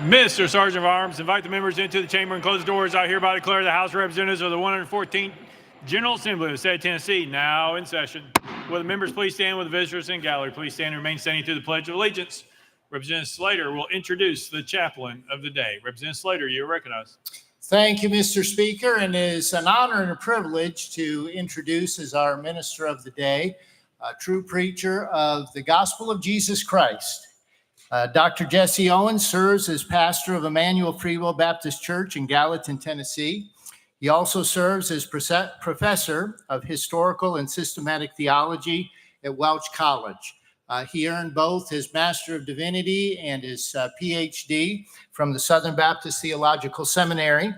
Mr. Sergeant of Arms, invite the members into the chamber and close the doors. I hereby declare the House of Representatives of the 114th General Assembly of the State of Tennessee now in session. Will the members please stand? With the visitors in gallery please stand and remain standing through the Pledge of Allegiance. Representative Slater will introduce the chaplain of the day. Representative Slater, you are recognized. Thank you, Mr. Speaker, and it is an honor and a privilege to introduce as our minister of the day, a true preacher of the gospel of Jesus Christ. Dr. Jesse Owens serves as pastor of Emmanuel Free Will Baptist Church in Gallatin, Tennessee. He also serves as professor of historical and systematic theology at Welch College. He earned both his Master of Divinity and his PhD from the Southern Baptist Theological Seminary.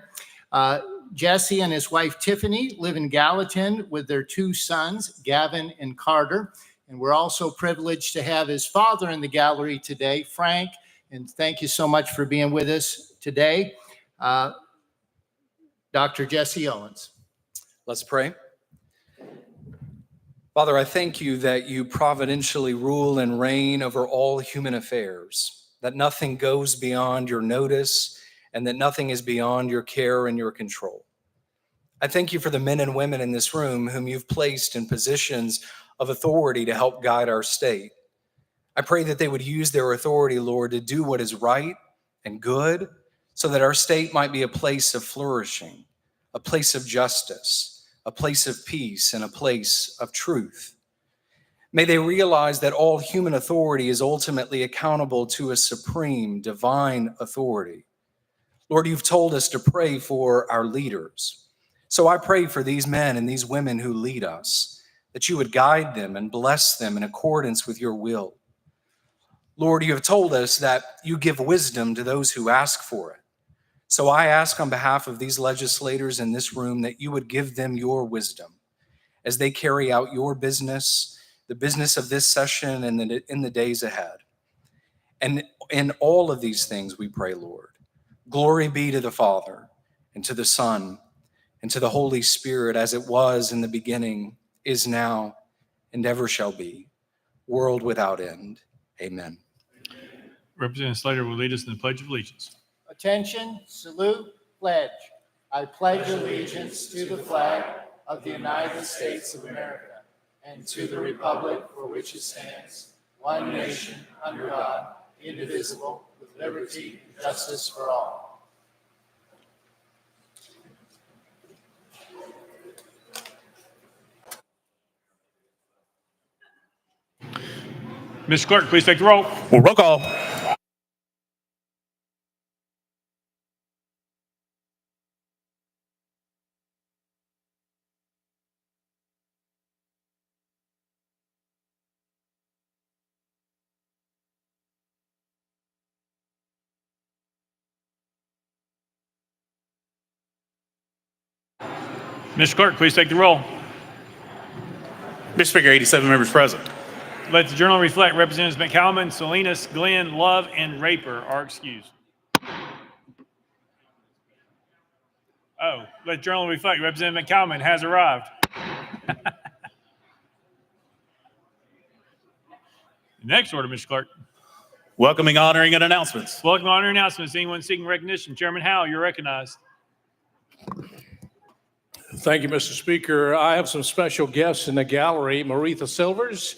Jesse and his wife Tiffany live in Gallatin with their two sons, Gavin and Carter. And we're also privileged to have his father in the gallery today, Frank. And thank you so much for being with us today, Dr. Jesse Owens. Let's pray. Father, I thank you that you providentially rule and reign over all human affairs, that nothing goes beyond your notice and that nothing is beyond your care and your control. I thank you for the men and women in this room whom you've placed in positions of authority to help guide our state. I pray that they would use their authority, Lord, to do what is right and good so that our state might be a place of flourishing, a place of justice, a place of peace, and a place of truth. May they realize that all human authority is ultimately accountable to a supreme divine authority. Lord, you've told us to pray for our leaders. So I pray for these men and these women who lead us, that you would guide them and bless them in accordance with your will. Lord, you have told us that you give wisdom to those who ask for it. So I ask on behalf of these legislators in this room that you would give them your wisdom as they carry out your business, the business of this session and in the days ahead. And in all of these things we pray, Lord, glory be to the Father and to the Son and to the Holy Spirit, as it was in the beginning, is now, and ever shall be, world without end. Amen. Representative Slater will lead us in the Pledge of Allegiance. Attention, salute, pledge. I pledge allegiance to the flag of the United States of America and to the republic for which it stands, one nation, under God, indivisible, with liberty and justice for all. Mr. Clerk, please take the roll. Well, roll call. Mr. Clerk, please take the roll. Mr. Speaker, 87 members present. Let the journal reflect Representatives McCalman, Salinas, Glenn, Love, and Raper are excused. Oh, let the journal reflect Representative McCalman has arrived. Next order, Mr. Clerk. Welcoming, honoring, and announcements. Welcome, honor, announcements. Anyone seeking recognition? Chairman Howell, you're recognized. Thank you, Mr. Speaker. I have some special guests in the gallery. Maritha Silvers,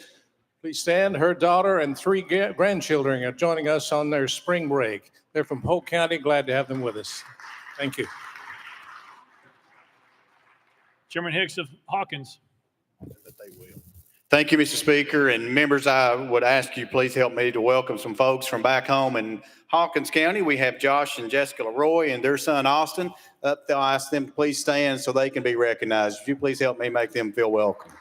please stand. Her daughter and three grandchildren are joining us on their spring break. They're from Polk County. Glad to have them with us. Thank you. Chairman Hicks of Hawkins. Thank you, Mr. Speaker. And members, I would ask you please help me to welcome some folks from back home in Hawkins County. We have Josh and Jessica Leroy and their son Austin. I'll ask them to please stand so they can be recognized. If you please help me make them feel welcome.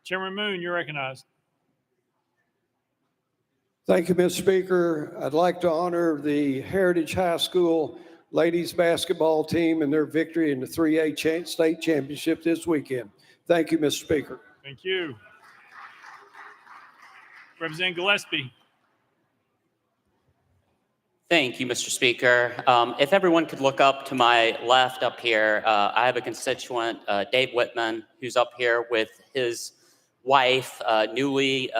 Chairman Moon, you're recognized. Thank you, Mr. Speaker. I'd like to honor the Heritage High School ladies basketball team and their victory in the 3A state championship this weekend. Thank you, Mr. Speaker. Thank you. Representative Gillespie. Thank you, Mr. Speaker. If everyone could look up to my left up here, I have a constituent, Dave Whitman, who's up here with his wife, newly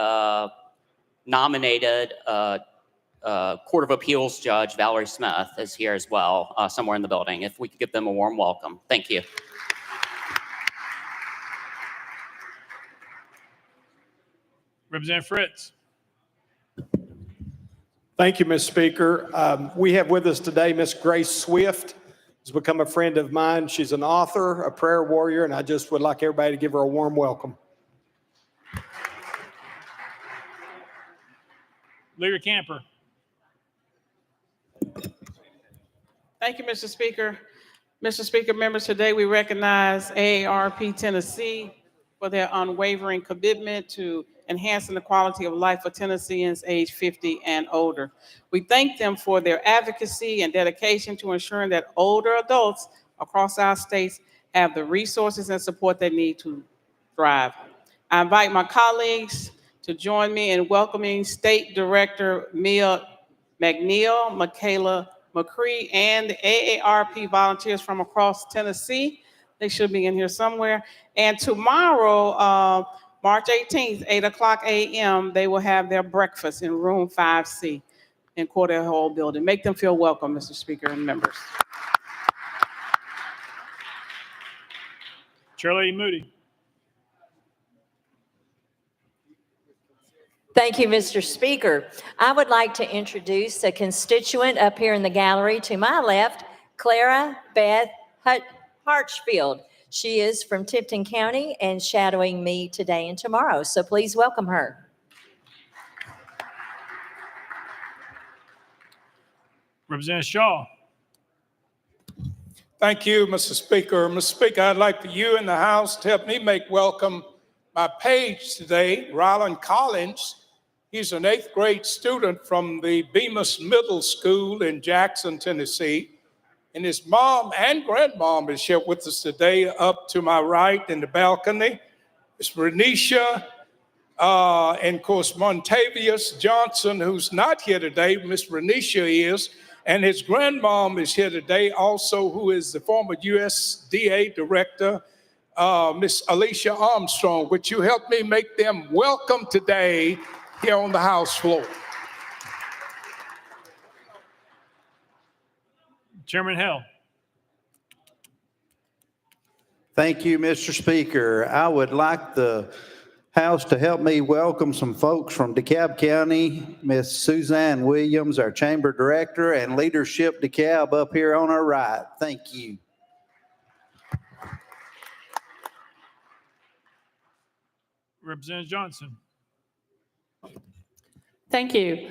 nominated Court of Appeals Judge Valerie Smith is here as well, somewhere in the building. If we could give them a warm welcome. Thank you. Representative Fritz. Thank you, Ms. Speaker. We have with us today Ms. Grace Swift, who's become a friend of mine. She's an author, a prayer warrior, and I just would like everybody to give her a warm welcome. Leader Camper. Thank you, Mr. Speaker. Mr. Speaker, members, today we recognize AARP Tennessee for their unwavering commitment to enhancing the quality of life for Tennesseans age 50 and older. We thank them for their advocacy and dedication to ensuring that older adults across our states have the resources and support they need to thrive. I invite my colleagues to join me in welcoming State Director Mia McNeil, Michaela McCree, and the AARP volunteers from across Tennessee. They should be in here somewhere. And tomorrow, March 18th, 8:00 a.m., they will have their breakfast in room 5C in Cordell Hall building. Make them feel welcome, Mr. Speaker and members. Chairlady Moody. Thank you, Mr. Speaker. I would like to introduce a constituent up here in the gallery to my left, Clara Beth Harchfield. She is from Tipton County and shadowing me today and tomorrow, so please welcome her. Representative Shaw. Thank you, Mr. Speaker. Mr. Speaker, I'd like for you in the House to help me make welcome my page today, Ryland Collins. He's an 8th grade student from the Bemis Middle School in Jackson, Tennessee. And his mom and grandmom is here with us today up to my right in the balcony. It's Renisha, and of course, Montavious Johnson, who's not here today. Miss Renisha is. And his grandmom is here today also, who is the former USDA director, Miss Alicia Armstrong. Would you help me make them welcome today here on the House floor? Chairman Hill. Thank you, Mr. Speaker. I would like the House to help me welcome some folks from DeKalb County, Miss Suzanne Williams, our Chamber Director, and Leadership DeKalb up here on our right. Thank you. Representative Johnson. Thank you.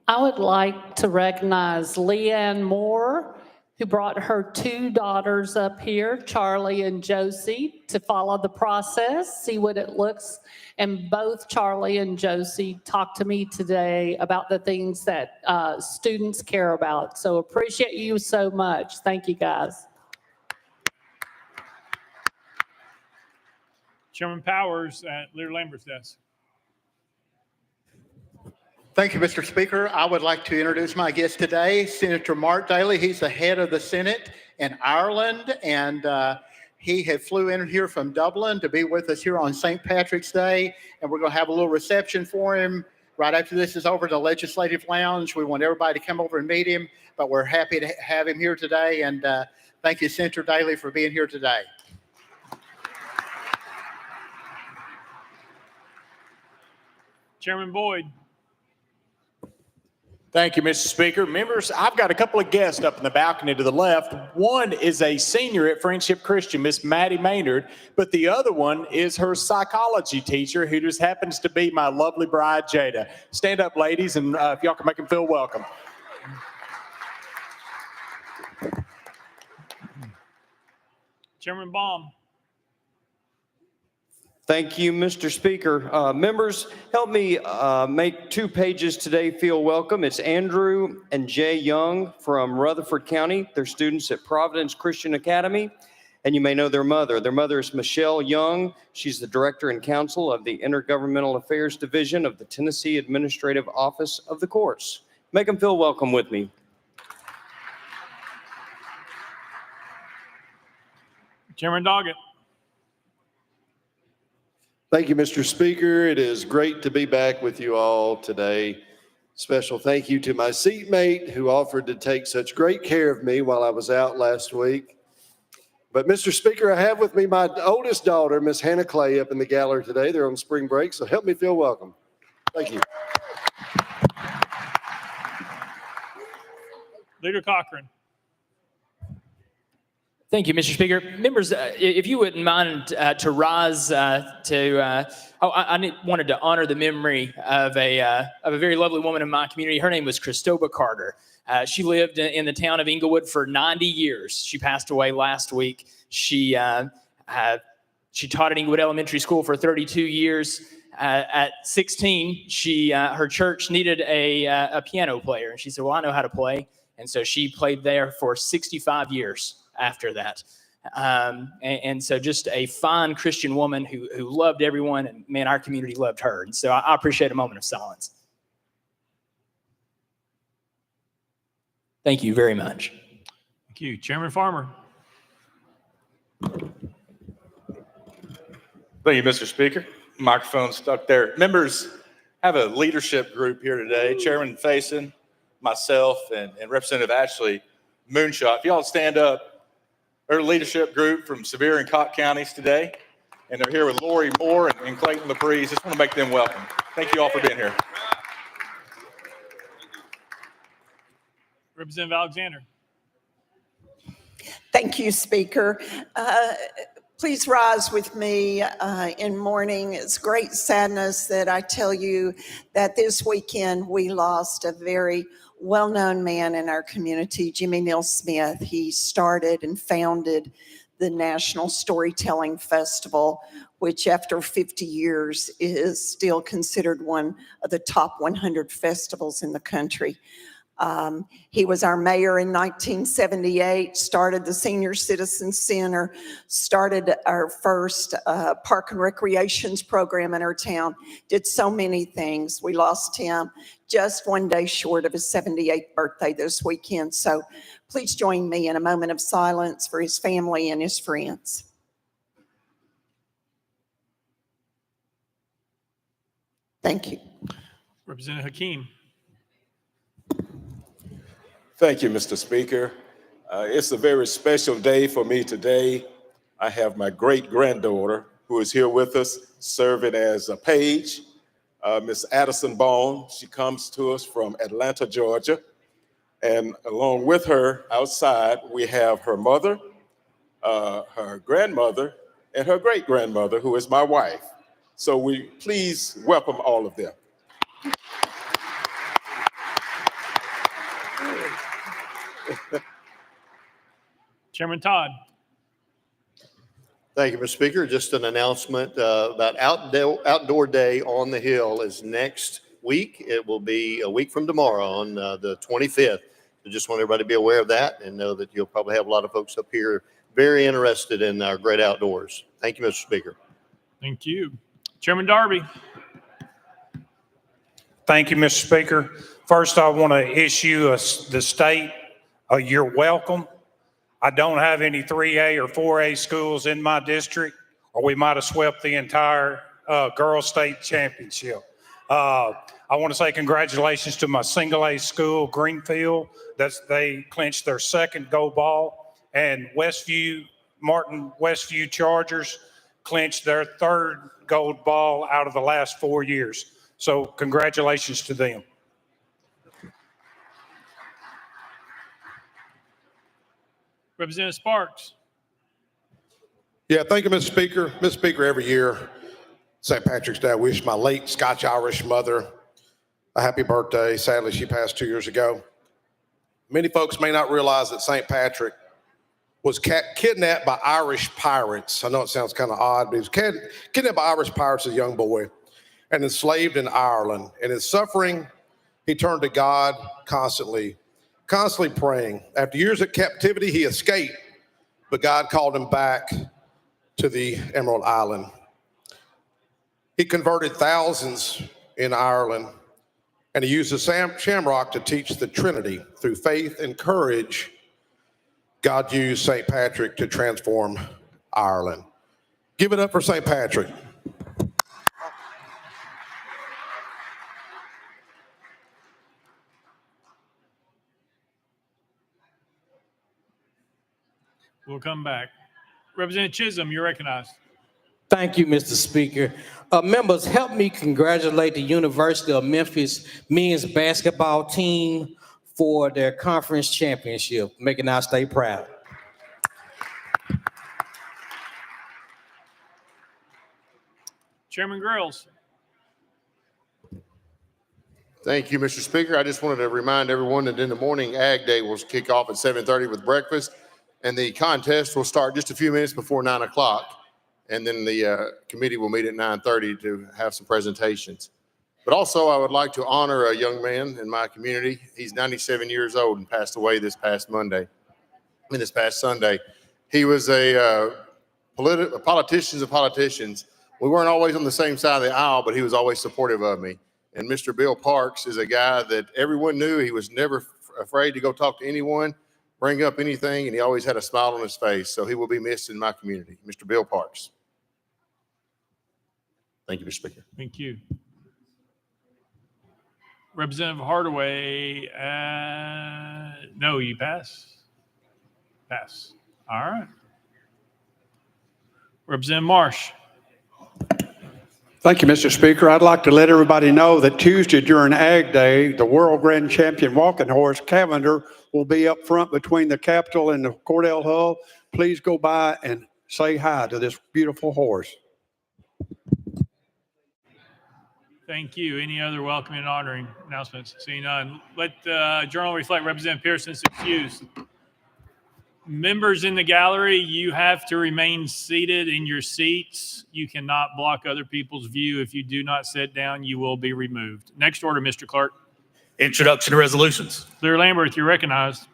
I would like to recognize Leanne Moore, who brought her 2 daughters up here, Charlie and Josie, to follow the process, see what it looks. And both Charlie and Josie talked to me today about the things that students care about. So appreciate you so much. Thank you, guys. Chairman Powers at Leader Lambert's desk. Thank you, Mr. Speaker. I would like to introduce my guest today, Senator Mark Daly. He's the head of the Senate in Ireland, and he had flew in here from Dublin to be with us here on St. Patrick's Day, and we're going to have a little reception for him right after this is over, the Legislative Lounge. We want everybody to come over and meet him, but we're happy to have him here today, and thank you, Senator Daly, for being here today. Chairman Boyd. Thank you, Mr. Speaker. Members, I've got a couple of guests up in the balcony to the left. One is a senior at Friendship Christian, Miss Maddie Maynard, but the other one is her psychology teacher, who just happens to be my lovely bride, Jada. Stand up, ladies, and if y'all can make them feel welcome. Chairman Baum. Thank you, Mr. Speaker. Members, help me make 2 pages today feel welcome. It's Andrew and Jay Young from Rutherford County. They're students at Providence Christian Academy, and you may know their mother. Their mother is Michelle Young. She's the Director and Counsel of the Intergovernmental Affairs Division of the Tennessee Administrative Office of the Courts. Make them feel welcome with me. Chairman Doggett. Thank you, Mr. Speaker. It is great to be back with you all today. Special thank you to my seatmate who offered to take such great care of me while I was out last week. But Mr. Speaker, I have with me my oldest daughter, Miss Hannah Clay, up in the gallery today. They're on spring break, so help me feel welcome. Thank you. Leader Cochran. Thank you, Mr. Speaker. Members, if you wouldn't mind to rise wanted to honor the memory of a very lovely woman in my community. Her name was Christoba Carter. She lived in the town of Englewood for 90 years. She passed away last week. She taught at Englewood Elementary School for 32 years. At 16, her church needed a piano player, and she said, "Well, I know how to play," and so she played there for 65 years after that. And so just a fine Christian woman who loved everyone, and man, our community loved her. And so I appreciate a moment of silence. Thank you very much. Thank you. Chairman Farmer. Thank you, Mr. Speaker. Microphone stuck there. Members, have a leadership group here today. Chairman Faison, myself, and Representative Ashley Moonshot. If y'all stand up. They're a leadership group from Sevier and Cott counties today, and they're here with Lori Moore and Clayton LaPreeze. Just want to make them welcome. Thank you all for being here. Representative Alexander. Thank you, Speaker. Please rise with me in mourning. It's great sadness that I tell you that this weekend we lost a very well-known man in our community, Jimmy Neal Smith. He started and founded the National Storytelling Festival, which after 50 years is still considered one of the top 100 festivals in the country. He was our mayor in 1978, started the Senior Citizen Center, started our first park and recreations program in our town, did so many things. We lost him just one day short of his 78th birthday this weekend. So please join me in a moment of silence for his family and his friends. Thank you. Representative Hakeem. Thank you, Mr. Speaker. It's a very special day for me today. I have my great-granddaughter who is here with us serving as a page, Miss Addison Bone. She comes to us from Atlanta, Georgia. And along with her outside, we have her mother, her grandmother, and her great-grandmother, who is my wife. So we please welcome all of them. Chairman Todd. Thank you, Mr. Speaker. Just an announcement about Outdoor Day on the Hill is next week. It will be a week from tomorrow on the 25th. So just want everybody to be aware of that and know that you'll probably have a lot of folks up here very interested in our great outdoors. Thank you, Mr. Speaker. Thank you. Chairman Darby. Thank you, Mr. Speaker. First, I want to issue the state you're welcome. I don't have any 3A or 4A schools in my district, or we might have swept the entire girls state championship. I want to say congratulations to my single A school, Greenfield. They clinched their second gold ball, and Martin Westview Chargers clinched their third gold ball out of the last 4 years. So congratulations to them. Representative Sparks. Yeah, thank you, Mr. Speaker. Mr. Speaker, every year, St. Patrick's Day, I wish my late Scotch-Irish mother a happy birthday. Sadly, she passed 2 years ago. Many folks may not realize that St. Patrick was kidnapped by Irish pirates. I know it sounds kind of odd, but he was kidnapped by Irish pirates as a young boy and enslaved in Ireland. In his suffering, he turned to God constantly praying. After years of captivity, he escaped, but God called him back to the Emerald Island. He converted thousands in Ireland, and he used the shamrock to teach the Trinity. Through faith and courage, God used St. Patrick to transform Ireland. Give it up for St. Patrick. We'll come back. Representative Chisholm, you're recognized. Thank you, Mr. Speaker. Members, help me congratulate the University of Memphis men's basketball team for their conference championship, making our state proud. Chairman Grills. Thank you, Mr. Speaker. I just wanted to remind everyone that in the morning, Ag Day will kick off at 7:30 with breakfast, and the contest will start just a few minutes before 9 o'clock. And then the committee will meet at 9:30 to have some presentations. But also, I would like to honor a young man in my community. He's 97 years old and passed away this past Sunday. He was a politicians of politicians. We weren't always on the same side of the aisle, but he was always supportive of me. And Mr. Bill Parks is a guy that everyone knew. He was never afraid to go talk to anyone, bring up anything, and he always had a smile on his face. So he will be missed in my community. Mr. Bill Parks. Thank you, Mr. Speaker. Thank you. Representative Hardaway, no, you pass? Pass. All right. Representative Marsh. Thank you, Mr. Speaker. I'd like to let everybody know that Tuesday during Ag Day, the World Grand Champion Walking Horse calendar will be up front between the Capitol and the Cordell Hull. Please go by and say hi to this beautiful horse. Thank you. Any other welcoming and honoring announcements? Seeing none. Let the journal reflect Representative Pearson's excuse. Members in the gallery, you have to remain seated in your seats. You cannot block other people's view. If you do not sit down, you will be removed. Next order, Mr. Clerk. Introduction to resolutions. Leader Lamberth, you're recognized.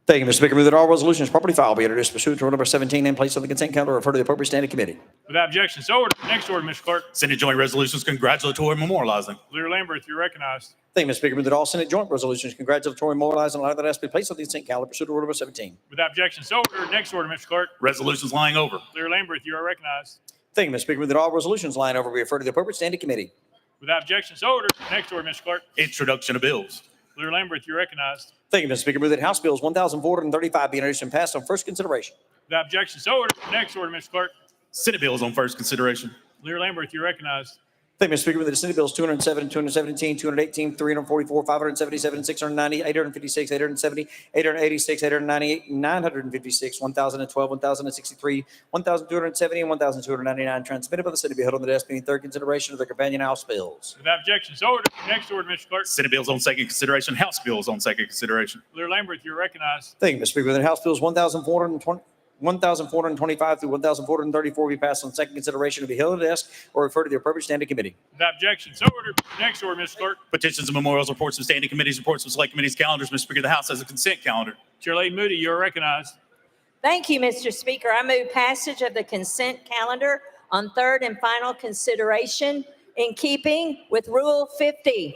Thank you, Mr. Speaker. Move that all resolutions properly filed be introduced pursuant to Order number 17 and placed on the consent calendar or referred to the appropriate standing committee. Without objection, so ordered. Next order, Mr. Clerk. Senate joint resolutions congratulatory memorializing. Leader Lamberth, you're recognized. Thank you, Mr. Speaker. Move that all Senate joint resolutions congratulatory memorializing and allow that has to be placed on the consent calendar pursuant to Order number 17. Without objection, so ordered. Next order, Mr. Clerk. Resolutions lying over. Leader Lamberth, you are recognized. Thank you, Mr. Speaker. Move that all resolutions lying over be referred to the appropriate standing committee. Without objection, so ordered. Next order, Mr. Clerk. Introduction of bills. Leader Lamberth, you're recognized. Thank you, Mr. Speaker. Move that House Bills 1,435 be introduced and passed on first consideration. Without objection, so ordered. Next order, Mr. Clerk. Senate bills on first consideration. Leader Lamberth, you're recognized. Thank you, Mr. Speaker. Move that the Senate Bills 207, 217, 218, 344, 577, 690, 856, 870, 886, 898, 956, 1012, 1063, 1270, and 1299 transmitted by the Senate be held on the desk being third consideration of the companion House bills. Without objection, so ordered. Next order, Mr. Clerk. Senate bills on second consideration. House bills on second consideration. Leader Lamberth, you're recognized. Thank you, Mr. Speaker. Move that House Bills 1,425 through 1,434 be passed on second consideration to be held on the desk or referred to the appropriate standing committee. Without objection, so ordered. Next order, Mr. Clerk. Petitions and memorials, reports of standing committees, reports of select committees, calendars. Mr. Speaker, the House has a consent calendar. Chair Lady Moody, you're recognized. Thank you, Mr. Speaker. I move passage of the consent calendar on third and final consideration in keeping with Rule 50.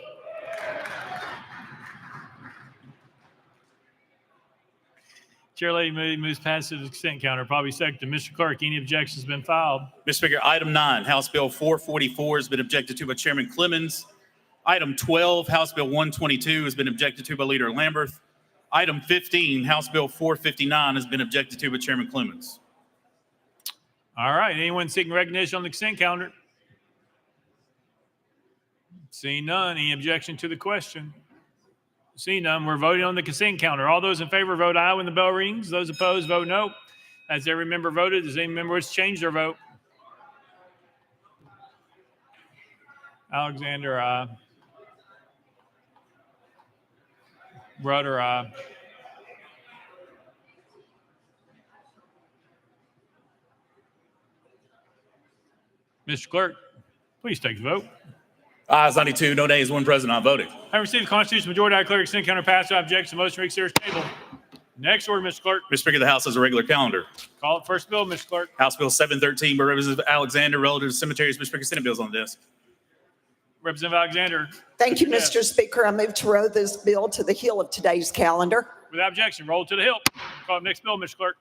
Chair Lady Moody moves passage of the consent calendar. Probably second to Mr. Clerk. Any objections been filed? Mr. Speaker, item 9, House Bill 444 has been objected to by Chairman Clemens. Item 12, House Bill 122 has been objected to by Leader Lamberth. Item 15, House Bill 459 has been objected to by Chairman Clemens. All right. Anyone seeking recognition on the consent calendar? Seeing none. Any objection to the question? Seeing none, we're voting on the consent calendar. All those in favor vote aye when the bell rings. Those opposed vote no. Has every member voted? Does any member wish to change their vote? Alexander, aye. Rudder, aye. Mr. Clerk, please take the vote. Ayes 92, no nays, one present, not voting. I received the Constitution majority. I declare consent calendar passed. Without objection. Motion to reconsider is tabled. Next order, Mr. Clerk. Mr. Speaker, the House has a regular calendar. Call it first bill, Mr. Clerk. House Bill 713 by Representative Alexander relative to cemeteries. Mr. Speaker, Senate bills on the desk. Representative Alexander. Thank you, Yes. Mr. Speaker. I move to row this bill to the heel of today's calendar. Without objection, roll to the hill. Call it next bill, Mr. Clerk.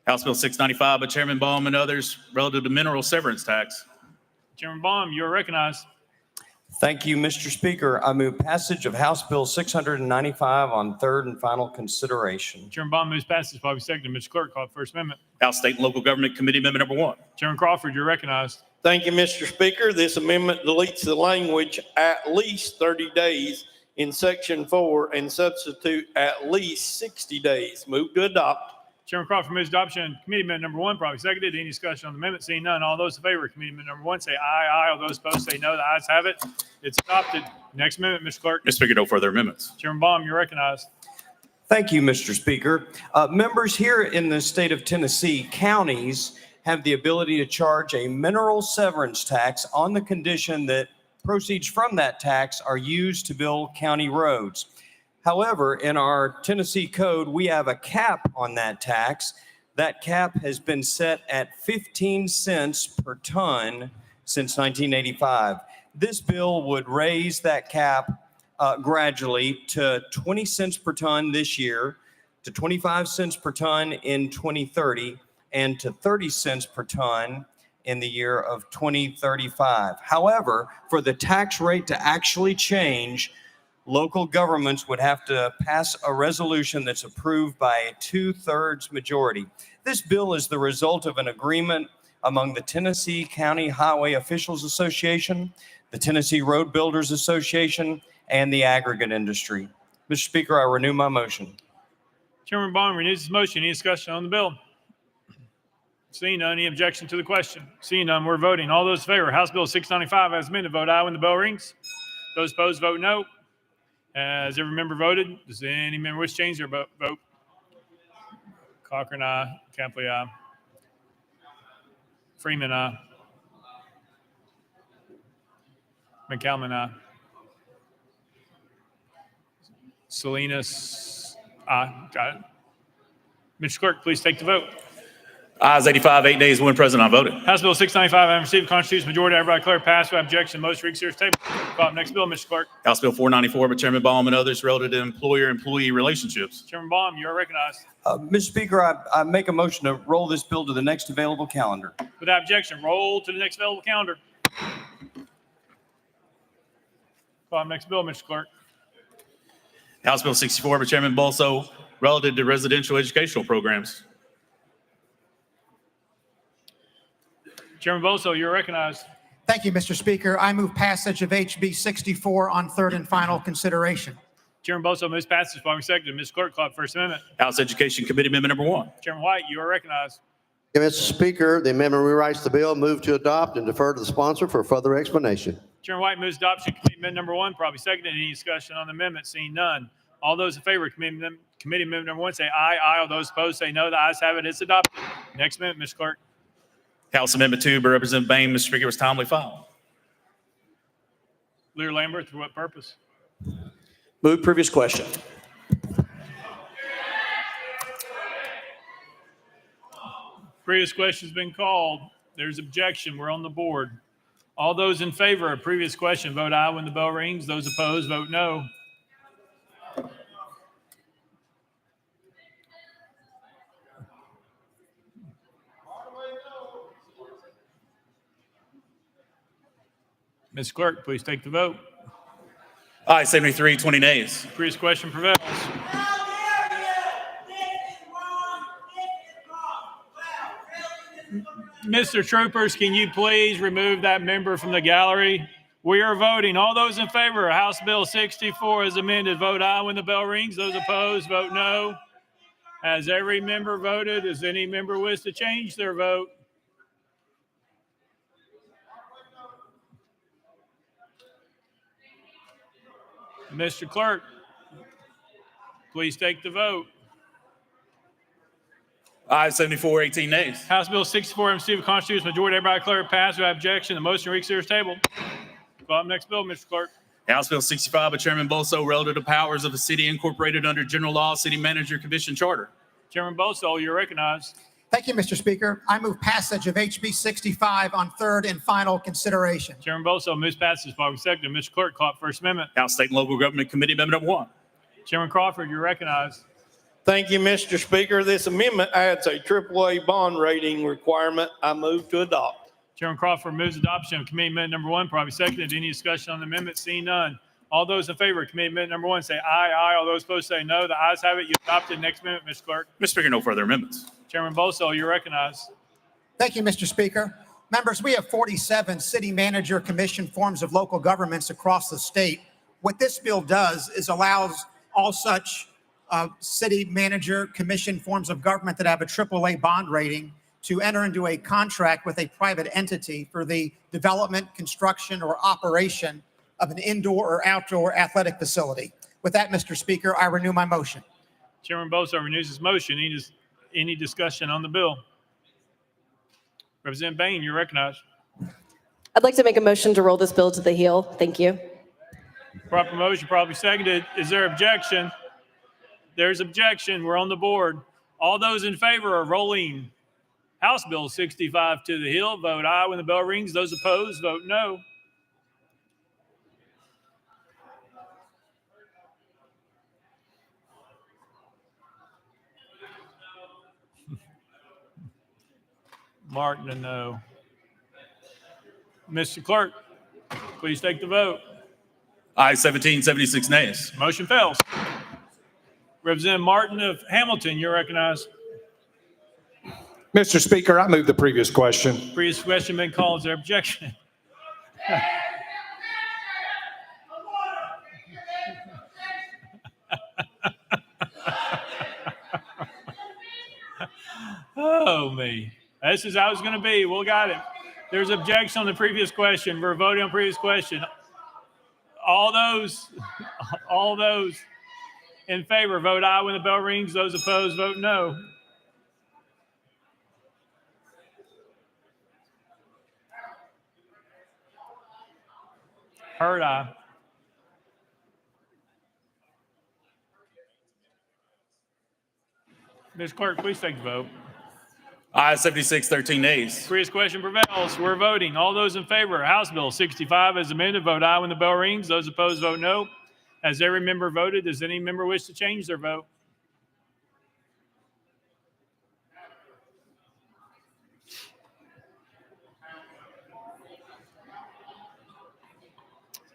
House Bill 695 by Chairman Baum and others relative to mineral severance tax. Chairman Baum, you are recognized. Thank you, Mr. Speaker. I move passage of House Bill 695 on third and final consideration. Chairman Bond moves passage, probably seconded. Mr. Clerk, call the first amendment. House State and Local Government Committee Amendment Number 1. Chairman Crawford, you're recognized. Thank you, Mr. Speaker. This amendment deletes the language "at least 30 days" in Section 4 and substitute "at least 60 days." Move to adopt. Chairman Crawford moves adoption. Committee amendment number 1, probably seconded. Any discussion on the amendment? Seeing none. All those in favor of committee amendment number 1 say aye. Aye. All those opposed say no. The ayes have it. It's adopted. Next amendment, Mr. Clerk. Mr. Speaker, no further amendments. Chairman Baum, you're recognized. Thank you, Mr. Speaker. Members, here in the state of Tennessee, counties have the ability to charge a mineral severance tax on the condition that proceeds from that tax are used to build county roads. However, in our Tennessee code, we have a cap on that tax. That cap has been set at 15 cents per ton since 1985. This bill would raise that cap gradually to 20 cents per ton this year, to 25 cents per ton in 2030, and to 30 cents per ton in the year of 2035. However, for the tax rate to actually change, local governments would have to pass a resolution that's approved by a 2/3 majority. This bill is the result of an agreement among the Tennessee County Highway Officials Association, the Tennessee Road Builders Association, and the aggregate industry. Mr. Speaker, I renew my motion. Chairman Bond renews his motion. Any discussion on the bill? Seeing none, any objection to the question? Seeing none, we're voting. All those in favor, House Bill 695 as amended, vote aye when the bell rings. Those opposed, vote no. Has every member voted? Does any member wish to change their vote? Cochran, aye. Capley, aye. Freeman, aye. McCalman, aye. Salinas, aye. Got it. Mr. Clerk, please take the vote. Ayes 85, 8 nays, 1 present, not voted. House Bill 695, having received a constitutional majority, I hereby declare passed without objection. Motion to reconsider is tabled. Call up next bill, Mr. Clerk. House Bill 494 by Chairman Baum and others relative to employer-employee relationships. Chairman Baum, you are recognized. Mr. Speaker, I make a motion to roll this bill to the next available calendar. Without objection, roll to the next available calendar. Call up next bill, Mr. Clerk. House Bill 64 by Chairman Bolso relative to residential educational programs. Chairman Boso, you're recognized. Thank you, Mr. Speaker. I move passage of HB 64 on third and final consideration. Chairman Boso moves passage, following seconded. Ms. Clerk, call up First Amendment. House Education Committee Amendment Number 1. Chairman White, you are recognized. Mr. Speaker, the amendment rewrites the bill. Move to adopt and defer to the sponsor for further explanation. Chairman White moves adoption. Committee Amendment Number 1, probably seconded. Any discussion on the amendment? Seeing none. All those in favor of Committee Amendment Number 1 say aye. Aye. All those opposed say no. The ayes have it. It's adopted. Next amendment, Ms. Clerk. House Amendment 2 by Representative Bain, Mr. Speaker, was timely filed. Lear Lambert, for what purpose? Move previous question. Previous question's been called. There's objection. We're on the board. All those in favor of previous question, vote aye when the bell rings. Those opposed, vote no. Ms. Clerk, please take the vote. Aye, 73, 20 nays. Previous question prevails. Mr. Troopers, can you please remove that member from the gallery? We are voting. All those in favor of House Bill 64 as amended, vote aye when the bell rings. Those opposed, vote no. Has every member voted? Does any member wish to change their vote? Mr. Clerk, please take the vote. Aye, 74, 18 nays. House Bill 64, received a constitutional majority, everybody declare it passed without objection. The motion to reconsider is tabled. Call up next bill, Mr. Clerk. House Bill 65 by Chairman Bolso relative to powers of a city incorporated under general law, city manager commission charter. Chairman Bolso, you're recognized. Thank you, Mr. Speaker. I move passage of HB 65 on third and final consideration. Chairman Bolso moves passage, following seconded. Mr. Clerk, call up First Amendment. House State and Local Government Committee Amendment Number 1. Chairman Crawford, you're recognized. Thank you, Mr. Speaker. This amendment adds a AAA bond rating requirement. I move to adopt. Chairman Crawford moves adoption of committee amendment number 1, probably seconded. Any discussion on the amendment? Seeing none. All those in favor of committee amendment number 1 say aye. Aye. All those opposed say no. The ayes have it. You adopted. Next amendment, Mr. Clerk. Mr. Speaker, no further amendments. Chairman Bosso, you're recognized. Thank you, Mr. Speaker. Members, we have 47 city manager commission forms of local governments across the state. What this bill does is allows all such city manager commission forms of government that have a AAA bond rating to enter into a contract with a private entity for the development, construction, or operation of an indoor or outdoor athletic facility. With that, Mr. Speaker, I renew my motion. Chairman Bosso renews his motion. Any discussion on the bill? Representative Bain, you're recognized. I'd like to make a motion to roll this bill to the heel. Thank you. Proper motion, probably seconded. Is there objection? There's objection. We're on the board. All those in favor of rolling House Bill 65 to the hill, vote aye when the bell rings. Those opposed, vote no. Martin, a no. Mr. Clerk, please take the vote. Aye, 17, 76 nays. Motion fails. Representative Martin of Hamilton, you're recognized. Mr. Speaker, I move the previous question. Previous question been called. Is there objection? Oh, me. This is how it's going to be. We'll got it. There's objection on the previous question. We're voting on previous question. All those in favor, vote aye when the bell rings. Those opposed, vote no. Heard aye. Ms. Clerk, please take the vote. Aye, 76, 13 nays. Previous question prevails. We're voting. All those in favor of House Bill 65 as amended, vote aye when the bell rings. Those opposed, vote no. Has every member voted? Does any member wish to change their vote?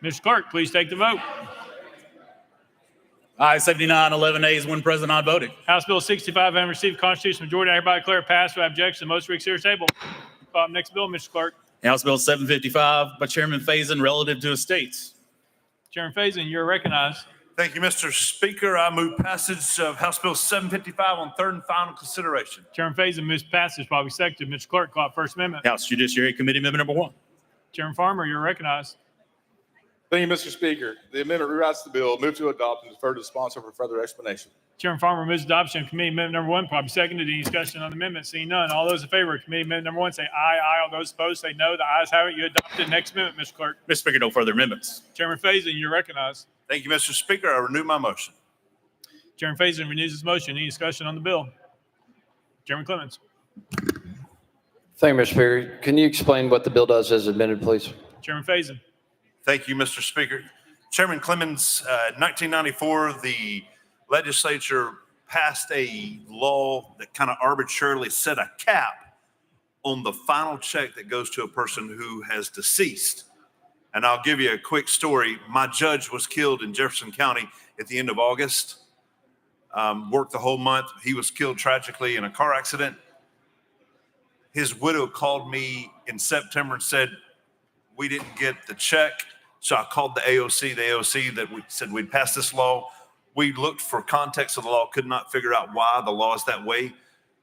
Mr. Clerk, please take the vote. Aye, 79, 11 nays, one present, not voting. House Bill 65 having received constitutional majority, I hereby declare it passed without objection. The motion to reconsider is tabled. Next bill, Mr. Clerk. House Bill 755 by Chairman Faison relative to estates. Chairman Faison, you're recognized. Thank you, Mr. Speaker. I move passage of House Bill 755 on third and final consideration. Chairman Faison moves passage, probably seconded. Mr. Clerk, call it First Amendment. House Judiciary Committee Amendment number 1. Chairman Farmer, you're recognized. Thank you, Mr. Speaker. The amendment rewrites the bill. Move to adopt and defer to the sponsor for further explanation. Chairman Farmer moves adoption of committee amendment number 1, probably seconded. Any discussion on the amendment? Seeing none. All those in favor of committee amendment number 1 say aye. Aye. All those opposed say no. The ayes have it. You adopted. Next amendment, Mr. Clerk. Mr. Speaker, no further amendments. Chairman Faison, you're recognized. Thank you, Mr. Speaker. I renew my motion. Chairman Faison renews his motion. Any discussion on the bill? Chairman Clemens. Thank you, Mr. Speaker. Can you explain what the bill does as amended, please? Chairman Faison. Thank you, Mr. Speaker. Chairman Clemens, 1994, the legislature passed a law that kind of arbitrarily set a cap on the final check that goes to a person who has deceased. And I'll give you a quick story. My judge was killed in Jefferson County at the end of August. Worked the whole month. He was killed tragically in a car accident. His widow called me in September and said, we didn't get the check. So I called the AOC that we said we'd pass this law. We looked for context of the law, could not figure out why the law is that way.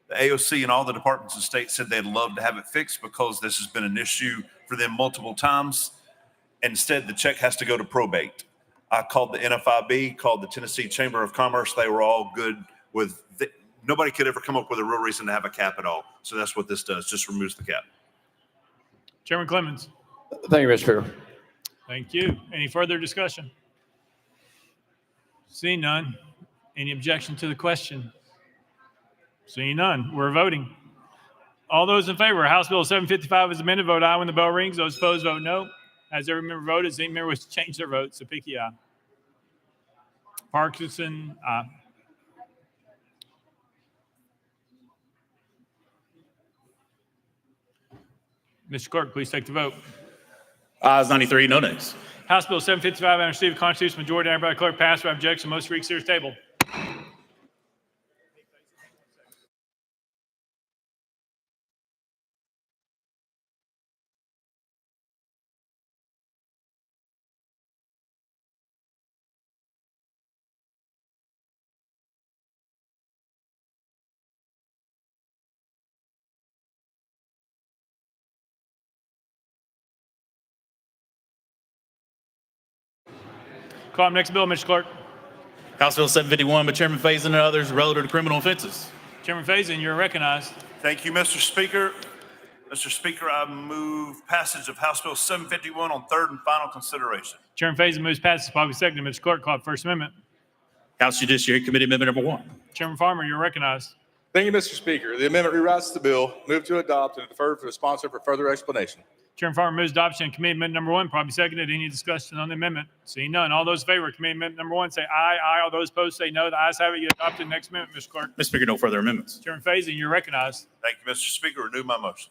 The AOC and all the departments of state said they'd love to have it fixed because this has been an issue for them multiple times. Instead, the check has to go to probate. I called the NFIB, called the Tennessee Chamber of Commerce. They were all good with nobody could ever come up with a real reason to have a cap at all. So that's what this does, just removes the cap. Chairman Clemens. Thank you, Mr. Speaker. Thank you. Any further discussion? Seeing none. Any objection to the question? Seeing none. We're voting. All those in favor of House Bill 755 as amended, vote aye when the bell rings. Those opposed, vote no. Has every member voted? Does any member wish to change their vote? Sapiki, aye. Parkinson, aye. Mr. Clerk, please take the vote. Ayes 93, no nays. House Bill 755 having received a constitutional majority, ordered by the clerk, passed by objection. Most read series table. Call up next bill, Mr. Clerk. House Bill 751 by Chairman Faison and others relative to criminal offenses. Chairman Faison, you're recognized. Thank you, Mr. Speaker. Mr. Speaker, I move passage of House Bill 751 on third and final consideration. Chairman Faison moves passage, probably seconded. Mr. Clerk, call up First Amendment. House Judiciary Committee Amendment number 1. Chairman Farmer, you're recognized. Thank you, Mr. Speaker. The amendment rewrites the bill. Move to adopt and defer for the sponsor for further explanation. Chairman Farmer moves adoption of Committee Amendment number 1, probably seconded. Any discussion on the amendment? Seeing none. All those in favor of Committee Amendment number 1 say aye. Aye. All those opposed say no. The ayes have it. You adopted the next amendment, Mr. Clerk. Mr. Speaker, no further amendments. Chairman Faison, you're recognized. Thank you, Mr. Speaker. Renew my motion.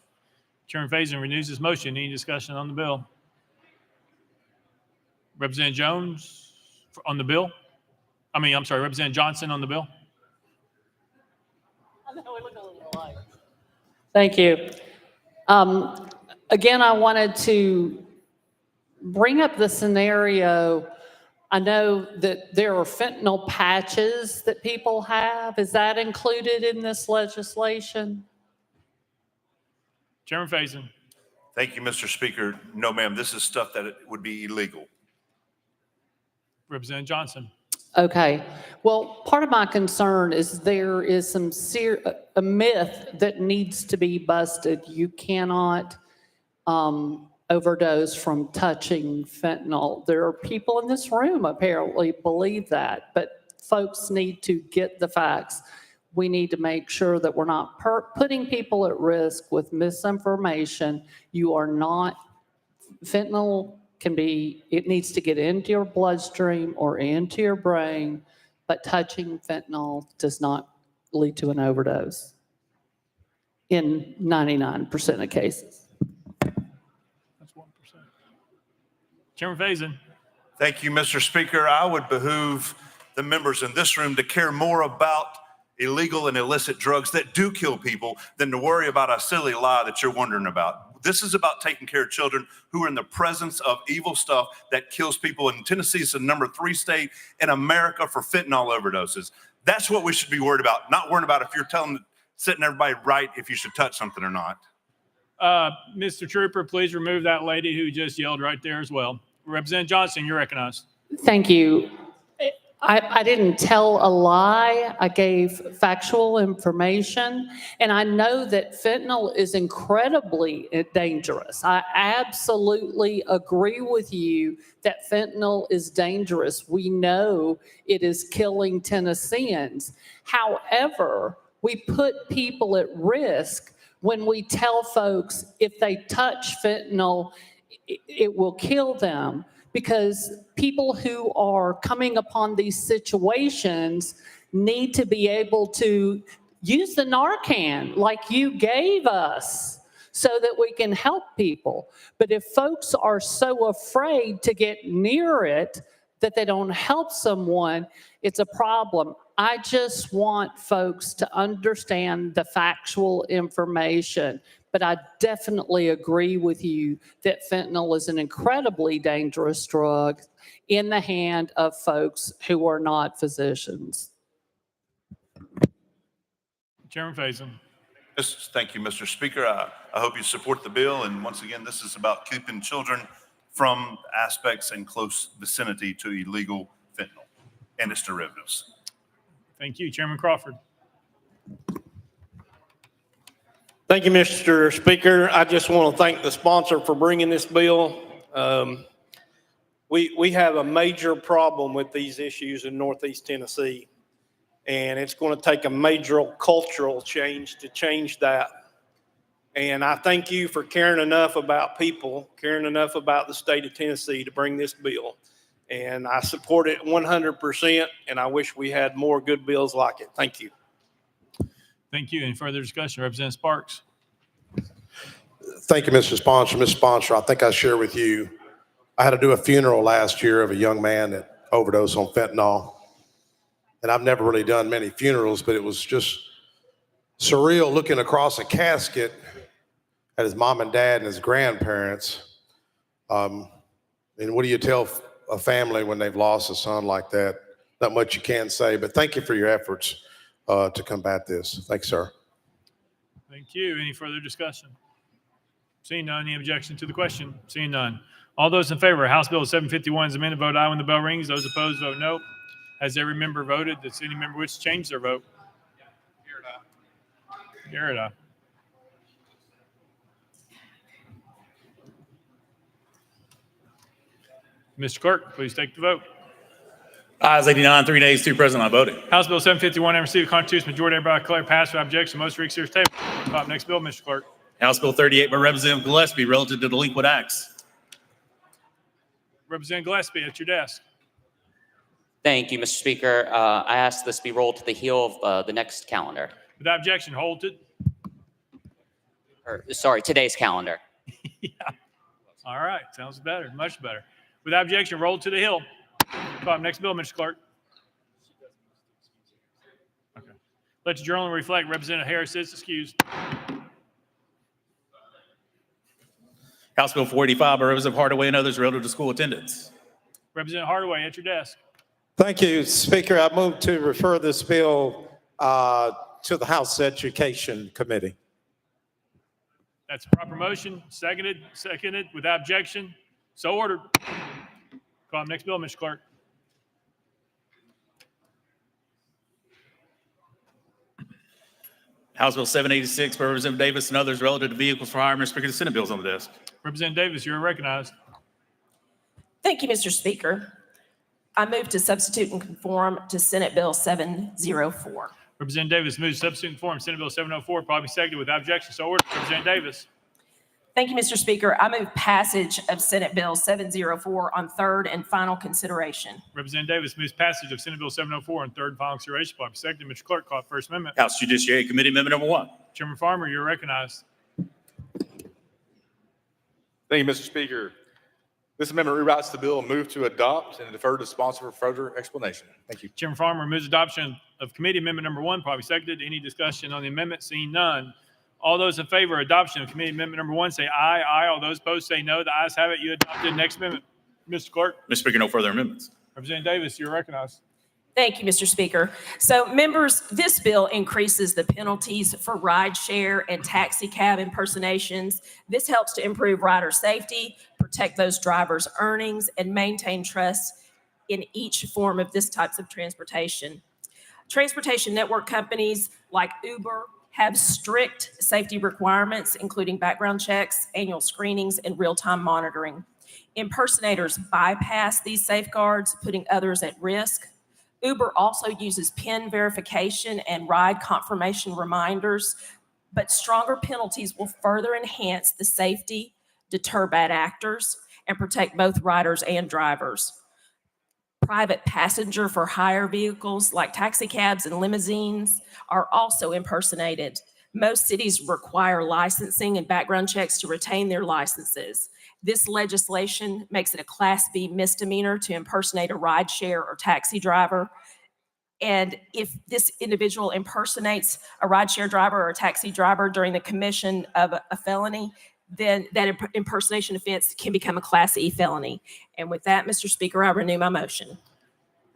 Chairman Faison renews his motion. Any discussion on the bill? Representative Jones on the bill? Representative Johnson on the bill? Thank you. Again, I wanted to bring up the scenario. I know that there are fentanyl patches that people have. Is that included in this legislation? Chairman Faison. Thank you, Mr. Speaker. No, ma'am. This is stuff that would be illegal. Representative Johnson. Okay. Well, part of my concern is there is a myth that needs to be busted. You cannot overdose from touching fentanyl. There are people in this room apparently believe that, but folks need to get the facts. We need to make sure that we're not putting people at risk with misinformation. You are not, fentanyl it needs to get into your bloodstream or into your brain, but touching fentanyl does not lead to an overdose in 99% of cases. That's 1%. Chairman Faison. Thank you, Mr. Speaker. I would behoove the members in this room to care more about illegal and illicit drugs that do kill people than to worry about a silly lie that you're wondering about. This is about taking care of children who are in the presence of evil stuff that kills people. And Tennessee is the number 3 state in America for fentanyl overdoses. That's what we should be worried about, not worrying about if you're setting everybody right if you should touch something or not. Mr. Trooper, please remove that lady who just yelled right there as well. Representative Johnson, you're recognized. Thank you. I didn't tell a lie. I gave factual information. And I know that fentanyl is incredibly dangerous. I absolutely agree with you that fentanyl is dangerous. We know it is killing Tennesseans. However, we put people at risk when we tell folks if they touch fentanyl, it will kill them. Because people who are coming upon these situations need to be able to use the Narcan like you gave us so that we can help people. But if folks are so afraid to get near it that they don't help someone, it's a problem. I just want folks to understand the factual information. But I definitely agree with you that fentanyl is an incredibly dangerous drug in the hand of folks who are not physicians. Chairman Faison. Thank you, Mr. Speaker. I hope you support the bill. And once again, this is about keeping children from aspects in close vicinity to illegal fentanyl and its derivatives. Thank you. Chairman Crawford. Thank you, Mr. Speaker. I just want to thank the sponsor for bringing this bill. We have a major problem with these issues in Northeast Tennessee, and it's going to take a major cultural change to change that. And I thank you for caring enough about people, caring enough about the state of Tennessee to bring this bill. And I support it 100%, and I wish we had more good bills like it. Thank you. Thank you. Any further discussion? Representative Sparks. Thank you, Mr. Sponsor. Ms. Sponsor, I think I shared with you, I had to do a funeral last year of a young man that overdosed on fentanyl. And I've never really done many funerals, but it was just surreal looking across a casket at his mom and dad and his grandparents. And what do you tell a family when they've lost a son like that? Not much you can say, but thank you for your efforts to combat this. Thanks, sir. Thank you. Any further discussion? Seeing none, any objection to the question? Seeing none. All those in favor of House Bill 751 as amended, vote aye when the bell rings. Those opposed, vote no. Has every member voted? Does any member wish to change their vote? Garrett, aye. Mr. Clerk, please take the vote. Ayes 89, 3 nays, 2 present, not voting. House Bill 751 and received a constitutional majority, hereby declare passed without objection. Most read series table. Next bill, Mr. Clerk. House Bill 38 by Representative Gillespie relative to delinquent acts. Representative Gillespie, at your desk. Thank you, Mr. Speaker. I ask this be rolled to the heel of the next calendar. Without objection, hold it. Sorry, today's calendar. Yeah. All right. Sounds better. Much better. Without objection, roll to the hill. Next bill, Mr. Clerk. Okay. Let the journal reflect Representative Harris is excused. House Bill 485 by Representative Hardaway and others relative to school attendance. Representative Hardaway, at your desk. Thank you, Speaker. I move to refer this bill to the House Education Committee. That's a proper motion. Seconded. Without objection. So ordered. Next bill, Mr. Clerk. House Bill 786 by Representative Davis and others relative to vehicles for hire. Mr. Speaker, the Senate bill's on the desk. Representative Davis, you're recognized. Thank you, Mr. Speaker. I move to substitute and conform to Senate Bill 704. Representative Davis moves substitute and conform Senate Bill 704, probably seconded without objection. So ordered. Representative Davis. Thank you, Mr. Speaker. I move passage of Senate Bill 704 on third and final consideration. Representative Davis moves passage of Senate Bill 704 on third and final consideration. Probably seconded. Mr. Clerk, call First Amendment. House Judiciary Committee Amendment number 1. Chairman Farmer, you're recognized. Thank you, Mr. Speaker. This amendment rewrites the bill and move to adopt and defer to sponsor for further explanation. Thank you. Chairman Farmer moves adoption of Committee Amendment number 1, probably seconded. Any discussion on the amendment? Seeing none. All those in favor of adoption of Committee Amendment number 1 say aye. Aye. All those opposed say no. The ayes have it. You adopted. Next amendment. Mr. Clerk. Mr. Speaker, no further amendments. Representative Davis, you're recognized. Thank you, Mr. Speaker. So, members, this bill increases the penalties for rideshare and taxi cab impersonations. This helps to improve rider safety, protect those drivers' earnings, and maintain trust in each form of this types of transportation. Transportation network companies like Uber have strict safety requirements, including background checks, annual screenings, and real-time monitoring. Impersonators bypass these safeguards, putting others at risk. Uber also uses PIN verification and ride confirmation reminders, but stronger penalties will further enhance the safety, deter bad actors, and protect both riders and drivers. Private passenger for hire vehicles like taxi cabs and limousines are also impersonated. Most cities require licensing and background checks to retain their licenses. This legislation makes it a Class B misdemeanor to impersonate a rideshare or taxi driver. And if this individual impersonates a rideshare driver or a taxi driver during the commission of a felony, then that impersonation offense can become a Class E felony. And with that, Mr. Speaker, I renew my motion.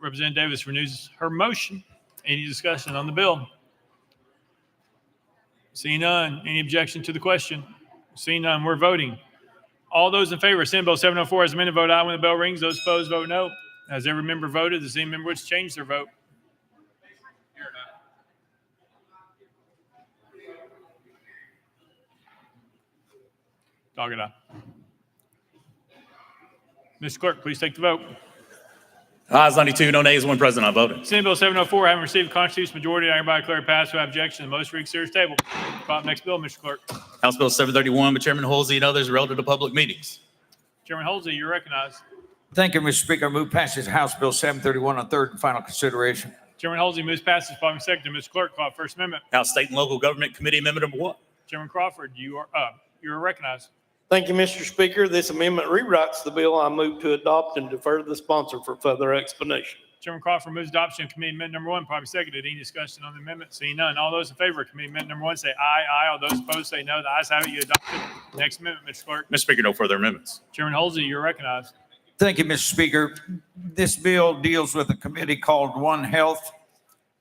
Representative Davis renews her motion. Any discussion on the bill? Seeing none. Any objection to the question? Seeing none, we're voting. All those in favor of Senate Bill 704 as amended, vote aye when the bell rings. Those opposed, vote no. Has every member voted? Does any member wish to change their vote? Dogged aye. Mr. Clerk, please take the vote. Ayes 92, no nays, 1 present, not voting. Senate Bill 704, having received a constitutional majority, I hereby declare passed without objection. The most read series table. Next bill, Mr. Clerk. House Bill 731 by Chairman Halsey and others relative to public meetings. Chairman Halsey, you're recognized. Thank you, Mr. Speaker. I move passage of House Bill 731 on third and final consideration. Chairman Halsey moves passage. Following second. Mr. Clerk, call First Amendment. House State and Local Government Committee Amendment number 1. Chairman Crawford, you are you're recognized. Thank you, Mr. Speaker. This amendment rewrites the bill. I move to adopt and defer to the sponsor for further explanation. Chairman Crawford moves adoption of committee amendment number 1, probably seconded. Any discussion on the amendment? Seeing none. All those in favor of committee amendment number 1 say aye. Aye. All those opposed say no. The ayes have it. You adopted. Next amendment, Mr. Clerk. Mr. Speaker, no further amendments. Chairman Holsey, you're recognized. Thank you, Mr. Speaker. This bill deals with a committee called One Health.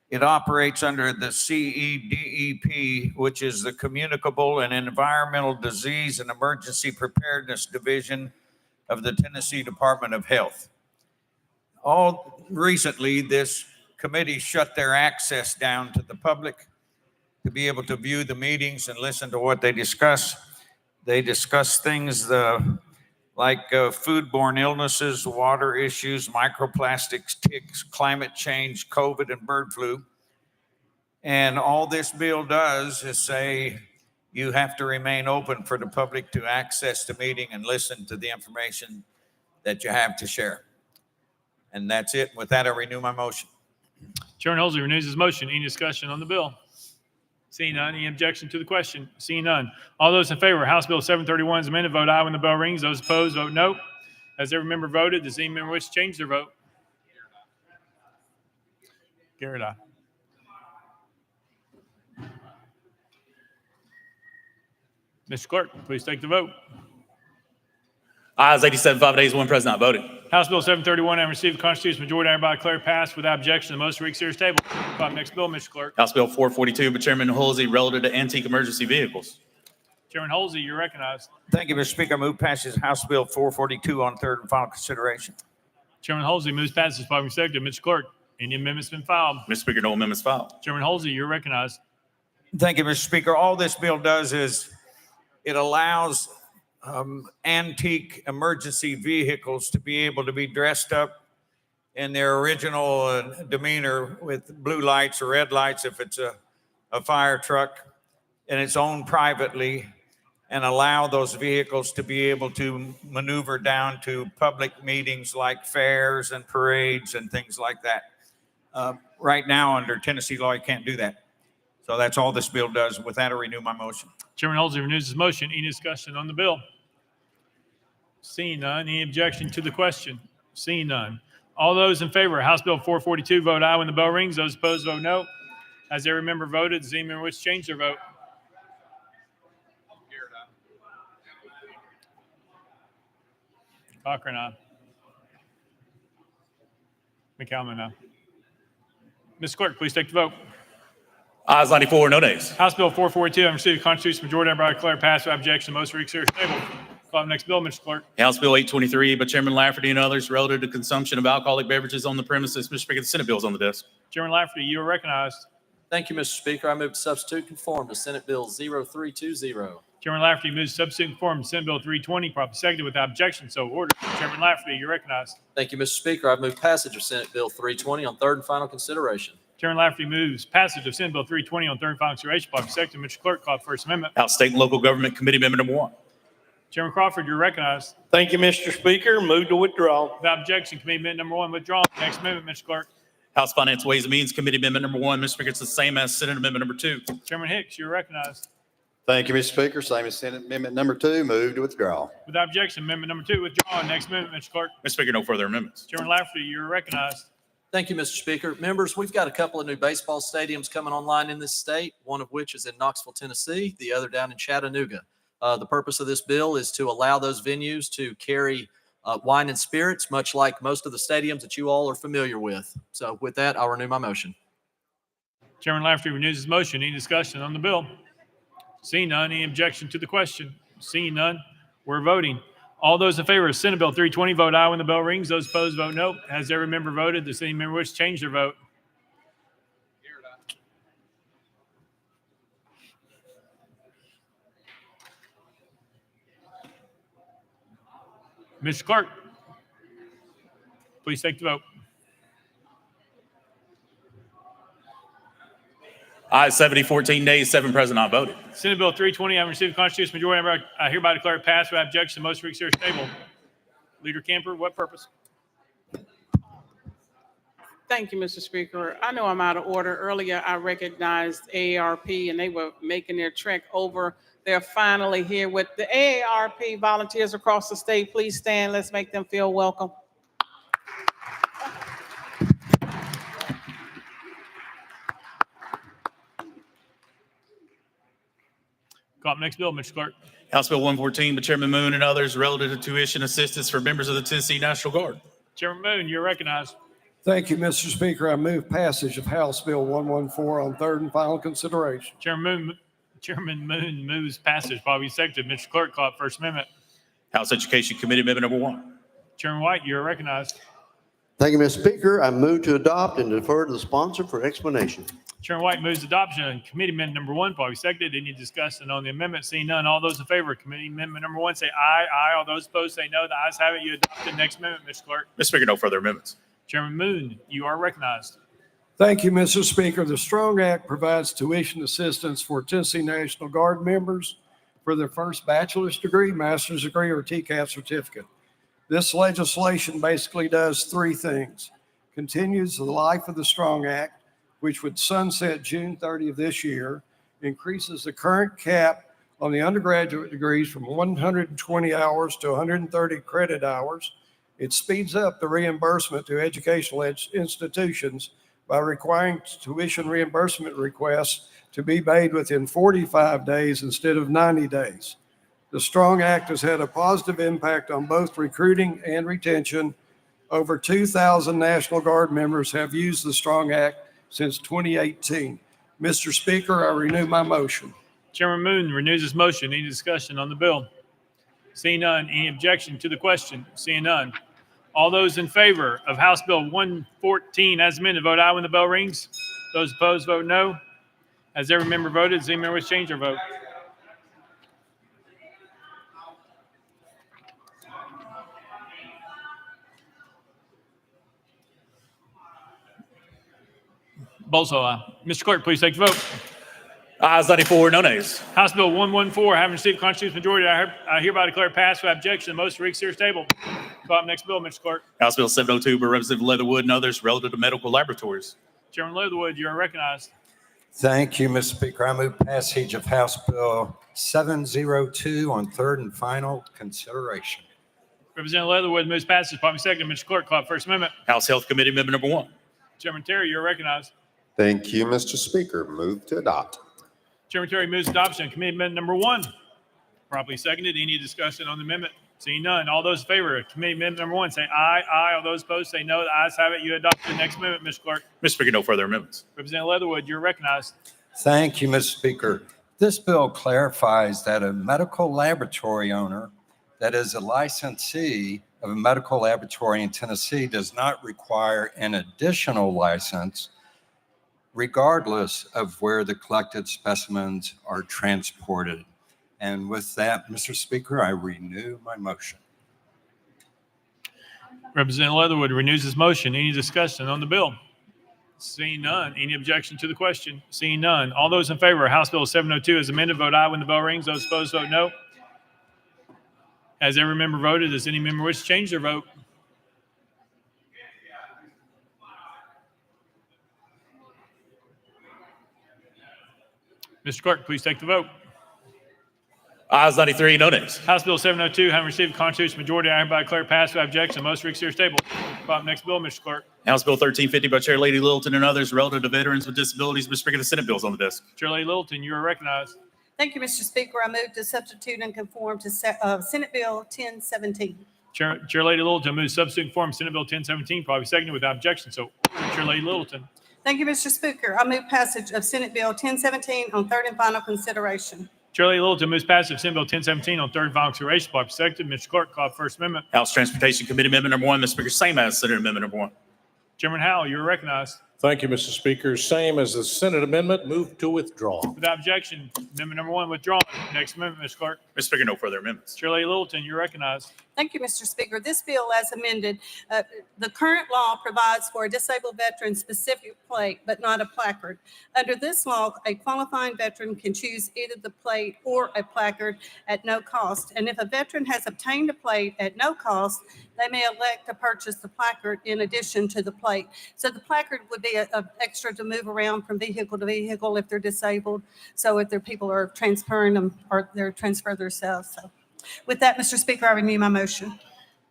It operates under the CEDEP, which is the Communicable and Environmental Disease and Emergency Preparedness Division of the Tennessee Department of Health. Recently, this committee shut their access down to the public to be able to view the meetings and listen to what they discuss. They discuss things like foodborne illnesses, water issues, microplastics, ticks, climate change, COVID, and bird flu. And all this bill does is say you have to remain open for the public to access the meeting and listen to the information that you have to share. And that's it. With that, I renew my motion. Chairman Holsey renews his motion. Any discussion on the bill? Seeing none. Any objection to the question? Seeing none. All those in favor of House Bill 731 as amended, vote aye when the bell rings. Those opposed, vote no. Has every member voted? Does any member wish to change their vote? Garrett, aye. Mr. Clerk, please take the vote. Ayes 87, 5 days, 1 present not voting. House Bill 731 having received the constitutional majority, I hereby declare passed without objection. The motion reeks series table. Call the next bill, Mr. Clerk. House Bill 442 by Chairman Holsey relative to antique emergency vehicles. Chairman Holsey, you're recognized. Thank you, Mr. Speaker. I move passage House Bill 442 on third and final consideration. Chairman Holsey moves passage by seconded. Mr. Clerk, any amendments been filed? Mr. Speaker, no amendments filed. Chairman Holsey, you're recognized. Thank you, Mr. Speaker. All this bill does is it allows antique emergency vehicles to be able to be dressed up in their original demeanor with blue lights or red lights if it's a fire truck, and it's owned privately, and allow those vehicles to be able to maneuver down to public meetings like fairs and parades and things like that. Right now, under Tennessee law, you can't do that. So that's all this bill does. With that, I renew my motion. Chairman Holsey renews his motion. Any discussion on the bill? Seeing none. Any objection to the question? Seeing none. All those in favor of House Bill 442, vote aye when the bell rings. Those opposed, vote no. Has every member voted? Does any member wish to change their vote? Cochran, aye. McCallum, aye. Mr. Clerk, please take the vote. Ayes 94, no nays. House Bill 442, having received the constitutional majority, I hereby declare passed without objection. The motion reeks series table. Call the next bill, Mr. Clerk. House Bill 823 by Chairman Lafferty and others relative to consumption of alcoholic beverages on the premises. Mr. Speaker, the Senate bill is on the desk. Chairman Lafferty, you are recognized. Thank you, Mr. Speaker. I move to substitute conform to Senate Bill 0320. Chairman Lafferty moves to substitute conform to Senate Bill 320, properly seconded without objection. So ordered. Chairman Lafferty, you're recognized. Thank you, Mr. Speaker. I move passage of Senate Bill 320 on third and final consideration. Chairman Lafferty moves passage of Senate Bill 320 on third and final consideration. Properly seconded. Mr. Clerk, call the first amendment. House State and Local Government Committee Amendment number 1. Chairman Crawford, you're recognized. Thank you, Mr. Speaker. Move to withdraw. Without objection, committee amendment number 1 withdrawn. Next amendment, Mr. Clerk. House Finance Ways and Means Committee Amendment number 1. Mr. Speaker, it's the same as Senate Amendment number 2. Chairman Hicks, you're recognized. Thank you, Mr. Speaker. Same as Senate Amendment number 2. Move to withdraw. Without objection, amendment number 2 withdrawn. Next amendment, Mr. Clerk. Mr. Speaker, no further amendments. Chairman Lafferty, you're recognized. Thank you, Mr. Speaker. Members, we've got a couple of new baseball stadiums coming online in this state, one of which is in Knoxville, Tennessee, the other down in Chattanooga. The purpose of this bill is to allow those venues to carry wine and spirits, much like most of the stadiums that you all are familiar with. So with that, I'll renew my motion. Chairman Lafferty renews his motion. Any discussion on the bill? Seeing none. Any objection to the question? Seeing none. We're voting. All those in favor of Senate Bill 320, vote aye when the bell rings. Those opposed, vote no. Has every member voted? Does any member wish to change their vote? Mr. Clerk, please take the vote. Ayes 70, 14 nays, 7 present not voted. Senate Bill 320, having received the constitutional majority, I hereby declare it passed without objection. The motion reeks series table. Leader Camper, what purpose? Thank you, Mr. Speaker. I know I'm out of order. Earlier, I recognized AARP, and they were making their trek over They're finally here with the AARP volunteers across the state. Please stand. Let's make them feel welcome. Call up next bill, Mr. Clerk. House Bill 114 by Chairman Moon and others relative to tuition assistance for members of the Tennessee National Guard. Chairman Moon, you're recognized. Thank you, Mr. Speaker. I move passage of House Bill 114 on third and final consideration. Chairman Moon moves passage. Bobby seconded. Mr. Clerk, call up First Amendment. House Education Committee Amendment number 1. Chairman White, you're recognized. Thank you, Mr. Speaker. I move to adopt and defer to the sponsor for explanation. Chairman White moves adoption of Committee Amendment number 1. Bobby seconded. Any discussion on the amendment? Seeing none. All those in favor of Committee Amendment number 1 say aye. Aye. All those opposed say no. The ayes have it. You adopt the next amendment, Mr. Clerk. Mr. Speaker, no further amendments. Chairman Moon, you are recognized. Thank you, Mr. Speaker. The Strong Act provides tuition assistance for Tennessee National Guard members for their first bachelor's degree, master's degree, or TCAP certificate. This legislation basically does three things. Continues the life of the Strong Act, which would sunset June 30 of this year, increases the current cap on the undergraduate degrees from 120 hours to 130 credit hours. It speeds up the reimbursement to educational institutions by requiring tuition reimbursement requests to be made within 45 days instead of 90 days. The Strong Act has had a positive impact on both recruiting and retention. Over 2,000 National Guard members have used the Strong Act since 2018. Mr. Speaker, I renew my motion. Chairman Moon renews his motion. Any discussion on the bill? Seeing none. Any objection to the question? Seeing none. All those in favor of House Bill 114 as amended, vote aye when the bell rings. Those opposed, vote no. Has every member voted? Does any member wish to change their vote? Bolso, aye. Mr. Clerk, please take the vote. Ayes 94, no nays. House Bill 114, having received constitutional majority, I hereby declare passed without objection. The motion reads here table. Call up next bill, Mr. Clerk. House Bill 702 by Representative Leatherwood and others relative to medical laboratories. Chairman Leatherwood, you are recognized. Thank you, Mr. Speaker. I move passage of House Bill 702 on third and final consideration. Representative Leatherwood moves passage. Probably second. Mr. Clerk, call up First Amendment. House Health Committee Amendment number 1. Chairman Terry, you are recognized. Thank you, Mr. Speaker. Move to adopt. Chairman Terry moves adoption of Committee Amendment number 1. Properly seconded. Any discussion on the amendment? Seeing none. All those in favor of Committee Amendment number 1 say aye. Aye. All those opposed say no. The ayes have it. You adopt the next amendment, Mr. Clerk. Mr. Speaker, no further amendments. Representative Leatherwood, you're recognized. Thank you, Mr. Speaker. This bill clarifies that a medical laboratory owner that is a licensee of a medical laboratory in Tennessee does not require an additional license regardless of where the collected specimens are transported. And with that, Mr. Speaker, I renew my motion. Representative Leatherwood renews his motion. Any discussion on the bill? Seeing none. Any objection to the question? Seeing none. All those in favor of House Bill 702 as amended, vote aye when the bell rings. Those opposed, vote no. Has every member voted? Does any member wish to change their vote? Mr. Clerk, please take the vote. Ayes 93, no nays. House Bill 702, having received a constitutional majority, I hereby declare passed without objection. The motion reads here table. Call up next bill, Mr. Clerk. House Bill 1350 by Chair Lady Littleton and others relative to veterans with disabilities. Mr. Speaker, the Senate bill is on the desk. Chair Lady Littleton, you are recognized. Thank you, Mr. Speaker. I move to substitute and conform to Senate Bill 1017. Chair Lady Littleton moves substitute and form Senate Bill 1017, probably seconded without objection. So, Chair Lady Littleton. Thank you, Mr. Speaker. I move passage of Senate Bill 1017 on third and final consideration. Chair Lady Littleton moves passage of Senate Bill 1017 on third and final consideration, probably seconded. Mr. Clerk, call up First Amendment. House Transportation Committee Amendment number 1. Mr. Speaker, same as Senate Amendment number 1. Chairman Howell, you are recognized. Thank you, Mr. Speaker. Same as the Senate amendment. Move to withdraw. Without objection, amendment number 1 withdrawn. Next amendment, Mr. Clerk. Mr. Speaker, no further amendments. Chair Lady Littleton, you're recognized. Thank you, Mr. Speaker. This bill, as amended, the current law provides for a disabled veteran specific plate, but not a placard. Under this law, a qualifying veteran can choose either the plate or a placard at no cost. And if a veteran has obtained a plate at no cost, they may elect to purchase the placard in addition to the plate. So the placard would be an extra to move around from vehicle to vehicle if they're disabled. So if their people are transferring them or they're transfer themselves. So with that, Mr. Speaker, I renew my motion.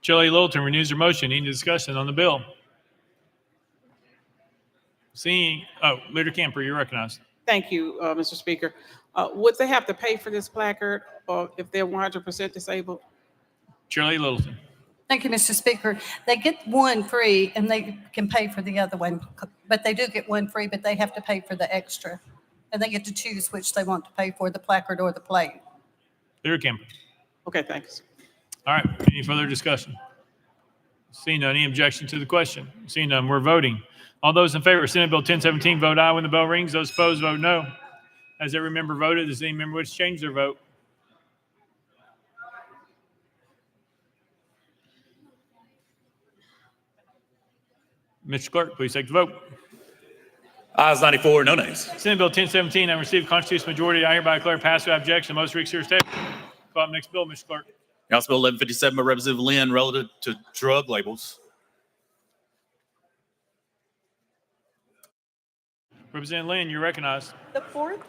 Shelley Littleton renews her motion. Any discussion on the bill? Leader Camper, you're recognized. Thank you, Mr. Speaker. Would they have to pay for this placard if they're 100% disabled? Shelley Littleton. Thank you, Mr. Speaker. They get one free and they can pay for the other one, but they do get one free, but they have to pay for the extra. And they get to choose which they want to pay for, the placard or the plate. Leader Camper. Okay, thanks. All right, any further discussion? Seeing none, any objection to the question? Seeing none, we're voting. All those in favor of Senate Bill 1017, vote aye when the bell rings. Those opposed, vote no. Has every member voted? Does any member wish to change their vote? Mr. Clerk, please take the vote. Ayes 94, no nays. Senate Bill 1017, having received a constitutional majority, I hereby declare passed without objection. Most reeks here table. Call up next bill, Mr. Clerk. House Bill 1157 by Representative Lynn relative to drug labels. Representative Lynn, you're recognized. The fourth.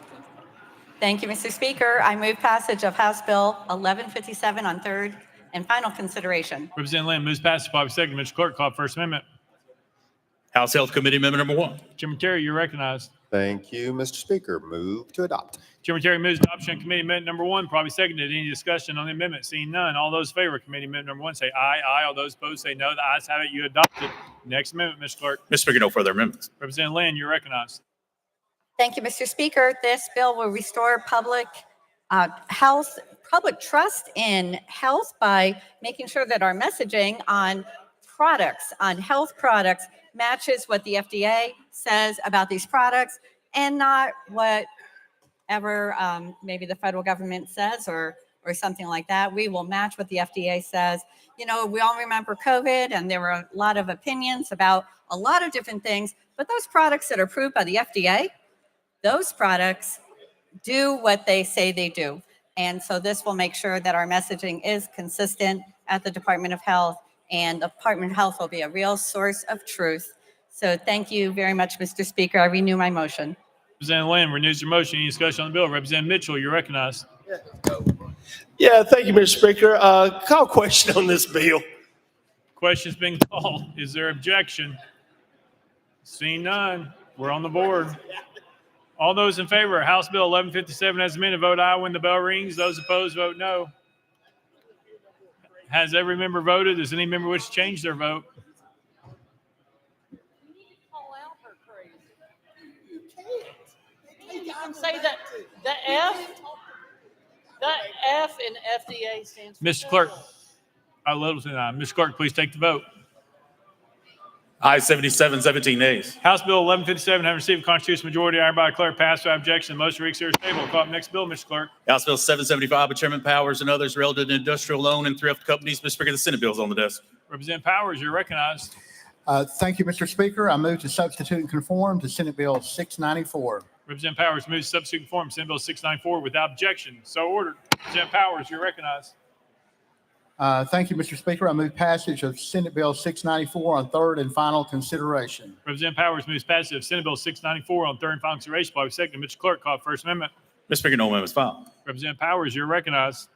Thank you, Mr. Speaker. I move passage of House Bill 1157 on third and final consideration. Representative Lynn moves passage, probably second. Mr. Clerk, call up First Amendment. House Health Committee Amendment number 1. Chairman Terry, you're recognized. Thank you, Mr. Speaker. Move to adopt. Chairman Terry moves adoption of committee amendment number 1, probably seconded. Any discussion on the amendment? Seeing none, all those in favor of committee amendment number 1 say aye. Aye. All those opposed say no. The ayes have it. You adopted. Next amendment, Mr. Clerk. Mr. Speaker, no further amendments. Representative Lynn, you're recognized. Thank you, Mr. Speaker. This bill will restore public trust in health by making sure that our messaging on products, on health products, matches what the FDA says about these products and not whatever maybe the federal government says or something like that. We will match what the FDA says. You know, we all remember COVID and there were a lot of opinions about a lot of different things, but those products that are approved by the FDA, those products do what they say they do. And so this will make sure that our messaging is consistent at the Department of Health, and the Department of Health will be a real source of truth. So thank you very much, Mr. Speaker. I renew my motion. Representative Lynn renews your motion. Any discussion on the bill? Representative Mitchell, you're recognized. Yeah, thank you, Mr. Speaker. Call question on this bill. Question's been called. Is there objection? Seeing none, we're on the board. All those in favor of House Bill 1157 as amended, vote aye when the bell rings. Those opposed, vote no. Has every member voted? Does any member wish to change their vote? You can say that the F in FDA stands for. Mr. Clerk, Littleton, aye. Mr. Clerk, please take the vote. Ayes 77, 17 nays. House Bill 1157 having received a constitutional majority, I hereby declare passed without objection. The motion reeks here is tabled. Call up next bill, Mr. Clerk. House Bill 775 by Chairman Powers and others relative to industrial loan and thrift companies. Mr. Speaker, the Senate bill is on the desk. Representative Powers, you're recognized. Thank you, Mr. Speaker. I move to substitute and conform to Senate Bill 694. Representative Powers moves to substitute and conform Senate Bill 694 without objection. So ordered. Representative Powers, you're recognized. Thank you, Mr. Speaker. I move passage of Senate Bill 694 on third and final consideration. Representative Powers moves passage of Senate Bill 694 on third and final consideration. Probably second. Mr. Clerk, call First Amendment. Mr. Speaker, no amendments filed. Representative Powers, you're recognized.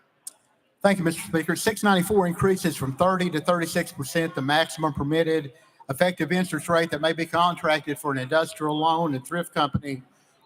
Thank you, Mr. Speaker. 694 increases from 30 to 36% the maximum permitted effective interest rate that may be contracted for an industrial loan and thrift company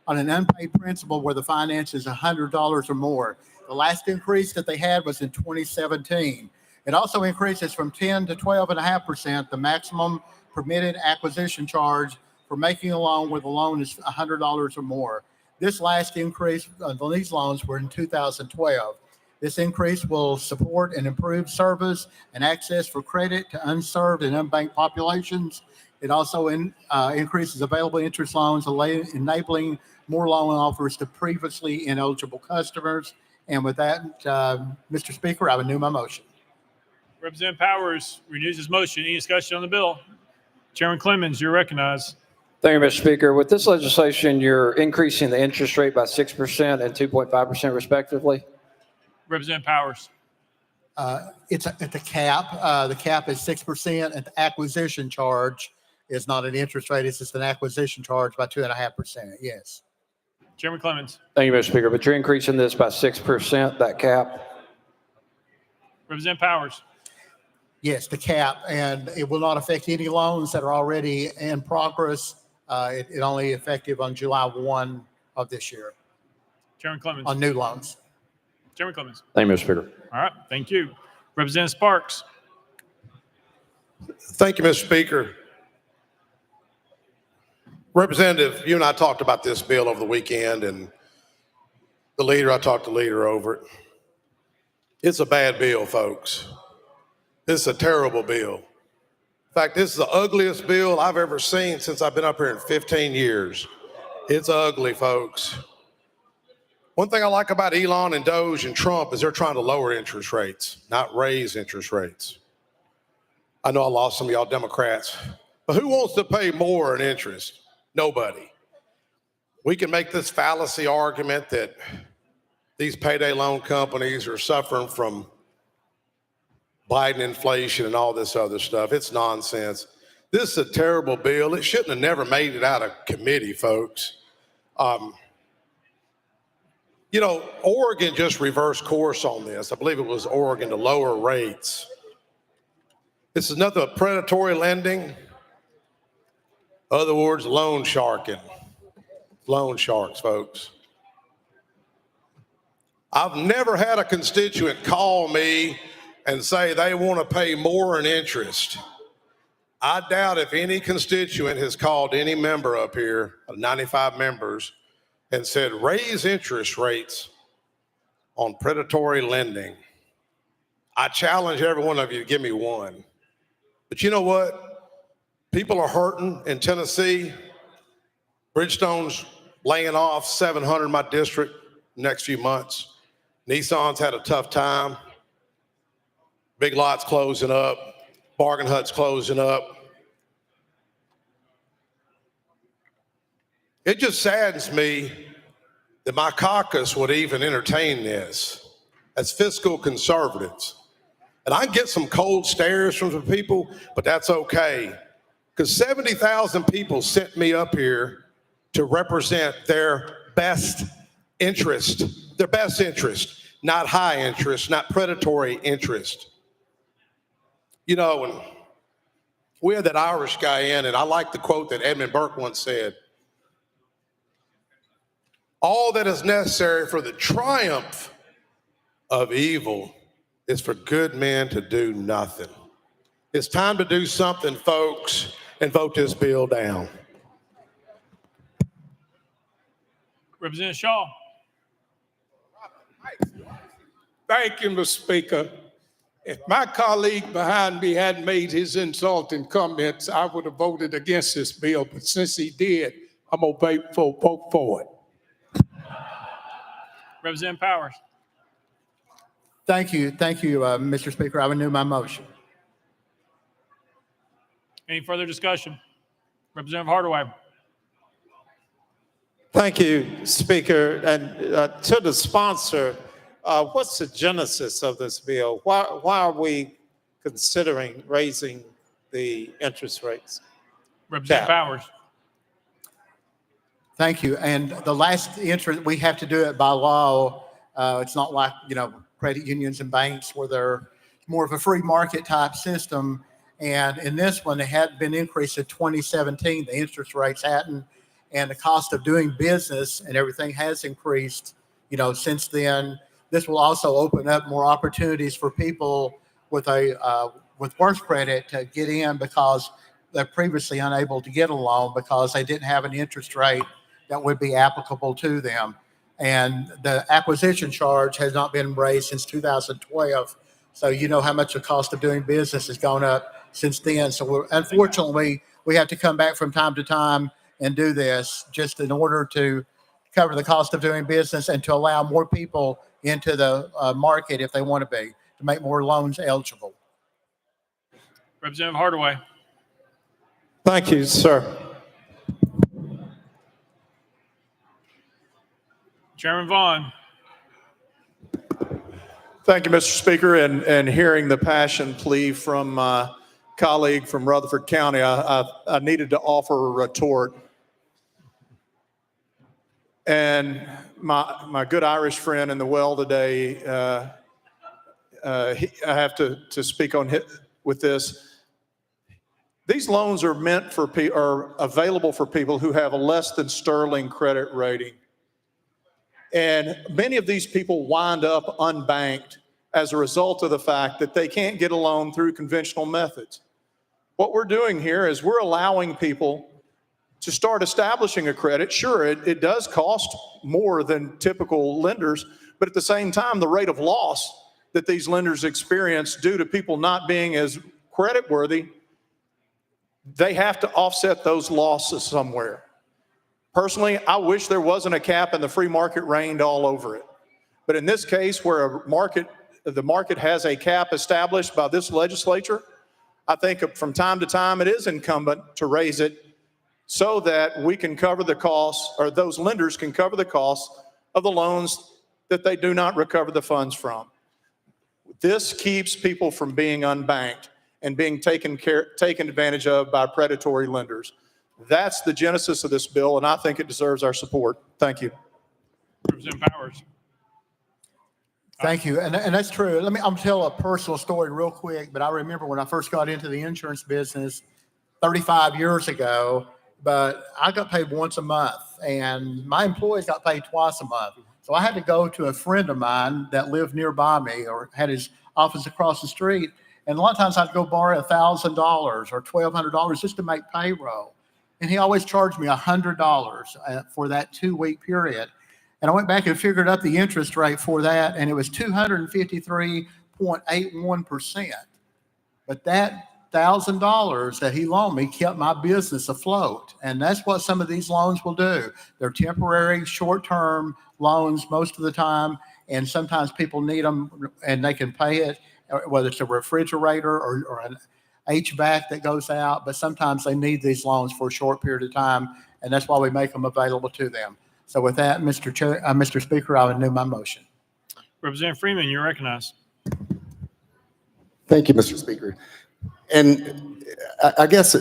on an unpaid principal where the finance is $100 or more. The last increase that they had was in 2017. It also increases from 10 to 12.5% the maximum permitted acquisition charge for making a loan where the loan is $100 or more. This last increase on these loans were in 2012. This increase will support and improve service and access for credit to unserved and unbanked populations. It also increases available interest loans, enabling more loan offers to previously ineligible customers. And with that, Mr. Speaker, I renew my motion. Representative Powers renews his motion. Any discussion on the bill? Chairman Clemens, you're recognized. Thank you, Mr. Speaker. With this legislation, you're increasing the interest rate by 6% and 2.5% respectively. Representative Powers. It's a cap. The cap is 6%, and the acquisition charge is not an interest rate. It's just an acquisition charge by 2.5%. Yes. Chairman Clemens. Thank you, Mr. Speaker. But you're increasing this by 6%, that cap. Representative Powers. Yes, the cap, and it will not affect any loans that are already in progress. It only effective on July 1 of this year Chairman Clemens. on new loans. Chairman Clemens. Thank you, Mr. Speaker. All right, thank you. Representative Sparks. Thank you, Mr. Speaker. Representative, you and I talked about this bill over the weekend, and I talked to the leader over it. It's a bad bill, folks. It's a terrible bill. In fact, this is the ugliest bill I've ever seen since I've been up here in 15 years. It's ugly, folks. One thing I like about Elon and Doge and Trump is they're trying to lower interest rates, not raise interest rates. I know I lost some of y'all Democrats, but who wants to pay more in interest? Nobody. We can make this fallacy argument that these payday loan companies are suffering from Biden inflation and all this other stuff. It's nonsense. This is a terrible bill. It shouldn't have never made it out of committee, folks. Oregon just reversed course on this. I believe it was Oregon to lower rates. This is nothing but predatory lending. In other words, loan sharking. Loan sharks, folks. I've never had a constituent call me and say they want to pay more in interest. I doubt if any constituent has called any member up here, 95 members, and said, raise interest rates on predatory lending. I challenge every one of you to give me one. But you know what? People are hurting in Tennessee. Bridgestone's laying off 700 in my district next few months. Nissan's had a tough time. Big Lots closing up. Bargain Hut's closing up. It just saddens me that my caucus would even entertain this as fiscal conservatives. And I get some cold stares from some people, but that's okay. Because 70,000 people sent me up here to represent their best interest, not high interest, not predatory interest. You know, and we had that Irish guy in, and I like the quote that Edmund Burke once said, all that is necessary for the triumph of evil is for good men to do nothing. It's time to do something, folks, and vote this bill down. Representative Shaw. Thank you, Mr. Speaker. If my colleague behind me hadn't made his insulting comments, I would have voted against this bill. But since he did, I'm going to vote for it. Representative Powers. Thank you, Mr. Speaker. I renew my motion. Any further discussion? Representative Hardaway. Thank you, Speaker. And to the sponsor, what's the genesis of this bill? Why are we considering raising the interest rates? Representative Powers. Thank you. And the last interest, we have to do it by law. It's not like, credit unions and banks where they're more of a free market type system. And in this one, it had been increased in 2017. The interest rates hadn't, and the cost of doing business and everything has increased, since then. This will also open up more opportunities for people with worse credit to get in because they're previously unable to get a loan because they didn't have an interest rate that would be applicable to them. And the acquisition charge has not been raised since 2012. So you know how much the cost of doing business has gone up since then. So unfortunately, we have to come back from time to time and do this just in order to cover the cost of doing business and to allow more people into the market if they want to be, to make more loans eligible. Representative Hardaway. Thank you, sir. Chairman Vaughn. Thank you, Mr. Speaker. And hearing the passion plea from my colleague from Rutherford County, I needed to offer a retort. And my good Irish friend in the well today, I have to speak on with this. These loans are meant for are available for people who have a less than sterling credit rating. And many of these people wind up unbanked as a result of the fact that they can't get a loan through conventional methods. What we're doing here is we're allowing people to start establishing a credit. Sure, it does cost more than typical lenders, but at the same time, the rate of loss that these lenders experience due to people not being as creditworthy, they have to offset those losses somewhere. Personally, I wish there wasn't a cap and the free market reigned all over it. But in this case, where the market has a cap established by this legislature, I think from time to time it is incumbent to raise it so that we can cover the costs, or those lenders can cover the costs of the loans that they do not recover the funds from. This keeps people from being unbanked and being taken advantage of by predatory lenders. That's the genesis of this bill, and I think it deserves our support. Thank you. Representative Powers. Thank you. And that's true. I'll tell a personal story real quick, but I remember when I first got into the insurance business 35 years ago, but I got paid once a month and my employees got paid twice a month. So I had to go to a friend of mine that lived nearby me or had his office across the street. And a lot of times I'd go borrow $1,000 or $1,200 just to make payroll. And he always charged me $100 for that 2-week period. And I went back and figured out the interest rate for that, and it was 253.81%. But that $1,000 that he loaned me kept my business afloat. And that's what some of these loans will do. They're temporary, short-term loans most of the time, and sometimes people need them and they can pay it, whether it's a refrigerator or an HVAC that goes out, but sometimes they need these loans for a short period of time, and that's why we make them available to them. So with that, Mr. Speaker, I would renew my motion. Representative Freeman, you're recognized. Thank you, Mr. Speaker. And I guess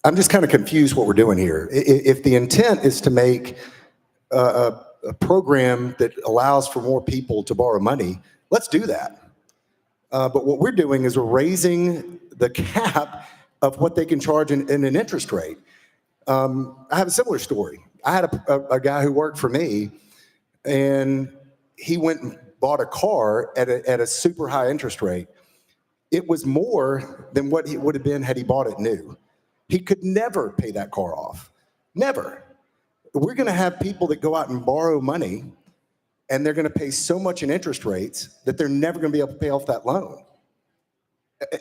I'm just kind of confused what we're doing here. If the intent is to make a program that allows for more people to borrow money, let's do that. But what we're doing is we're raising the cap of what they can charge in an interest rate. I have a similar story. I had a guy who worked for me, and he went and bought a car at a super high interest rate. It was more than what it would have been had he bought it new. He could never pay that car off. Never. We're going to have people that go out and borrow money, and they're going to pay so much in interest rates that they're never going to be able to pay off that loan.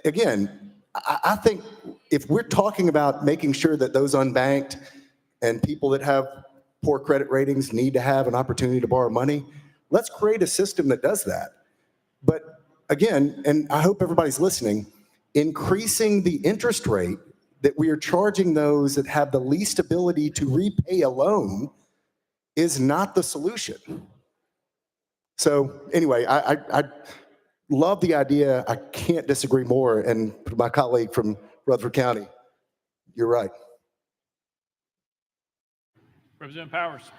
Again, I think if we're talking about making sure that those unbanked and people that have poor credit ratings need to have an opportunity to borrow money, let's create a system that does that. But again, and I hope everybody's listening, increasing the interest rate that we are charging those that have the least ability to repay a loan is not the solution. So anyway, I love the idea. I can't disagree more. And my colleague from Rutherford County, you're right. Representative Powers.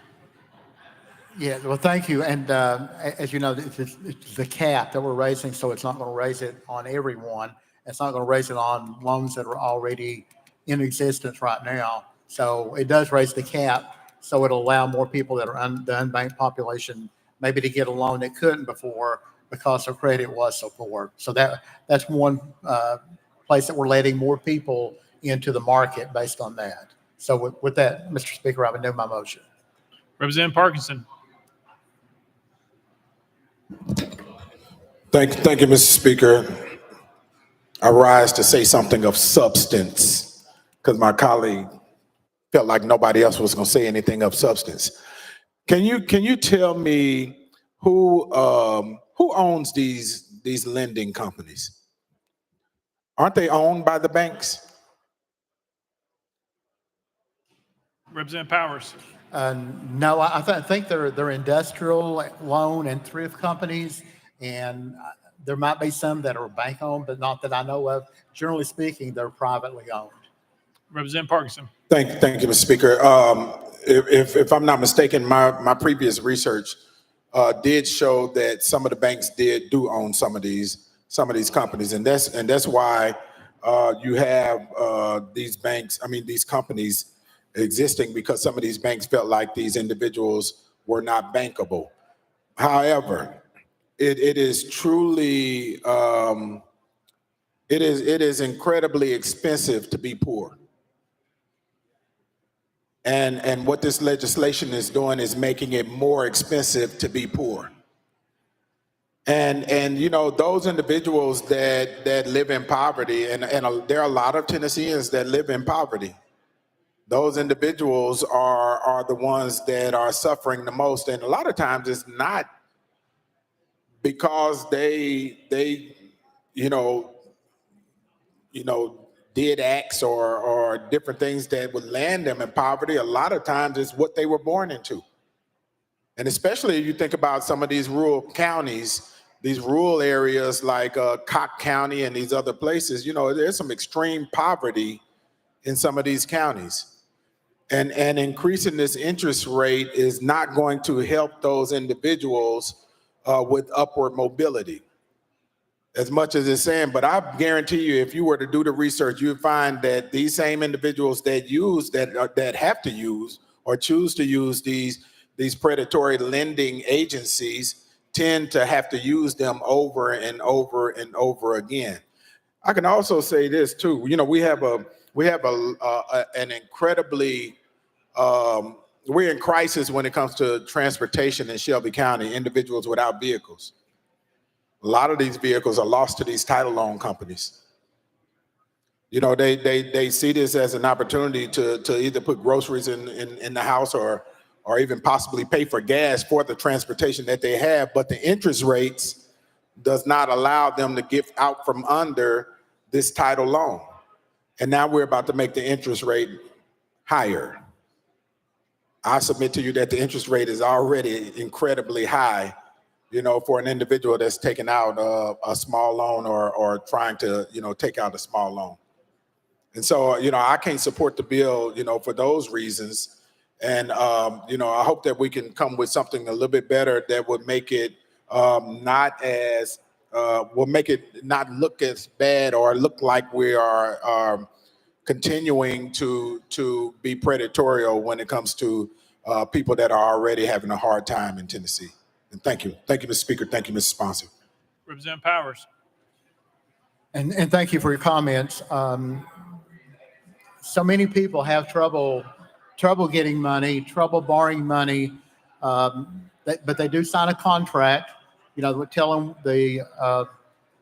Yeah, well, thank you. And as you know, it's the cap that we're raising, so it's not going to raise it on everyone. It's not going to raise it on loans that are already in existence right now. So it does raise the cap, so it'll allow more people that are the unbanked population maybe to get a loan that couldn't before because their credit was so poor. So that's one place that we're letting more people into the market based on that. So with that, Mr. Speaker, I would renew my motion. Representative Parkinson. Thank you, Mr. Speaker. I rise to say something of substance because my colleague felt like nobody else was going to say anything of substance. Can you tell me who owns these lending companies? Aren't they owned by the banks? Representative Powers. No, I think they're industrial loan and thrift companies, and there might be some that are bank owned, but not that I know of. Generally speaking, they're privately owned. Representative Parkinson. Thank you, Mr. Speaker. If I'm not mistaken, my previous research did show that some of the banks do own some of these companies, and that's why you have these banks. I mean, these companies existing because some of these banks felt like these individuals were not bankable. However, it is truly it is incredibly expensive to be poor. And what this legislation is doing is making it more expensive to be poor. And you know, those individuals that live in poverty, and there are a lot of Tennesseans that live in poverty. Those individuals are the ones that are suffering the most. And a lot of times it's not because they you know did acts or different things that would land them in poverty. A lot of times it's what they were born into. And especially if you think about some of these rural counties, these rural areas like Cock County and these other places, you know, there's some extreme poverty in some of these counties. And increasing this interest rate is not going to help those individuals with upward mobility as much as it's saying. But I guarantee you, if you were to do the research, you would find that these same individuals that have to use or choose to use these predatory lending agencies tend to have to use them over and over and over again. I can also say this too. You know, we have an incredibly we're in crisis when it comes to transportation in Shelby County, individuals without vehicles. A lot of these vehicles are lost to these title loan companies. You know, they see this as an opportunity to either put groceries in the house or even possibly pay for gas for the transportation that they have, but the interest rates does not allow them to get out from under this title loan. And now we're about to make the interest rate higher. I submit to you that the interest rate is already incredibly high, you know, for an individual that's taking out a small loan or trying to, you know, take out a small loan. And so, you know, I can't support the bill, you know, for those reasons. And, you know, I hope that we can come with something a little bit better that would make it not look as bad or look like we are continuing to be predatorial when it comes to people that are already having a hard time in Tennessee. And thank you, Mr. Speaker. Thank you, Mr. Sponsor. Representative Powers. And thank you for your comments. So many people have trouble getting money, trouble borrowing money, but they do sign a contract, you know, tell them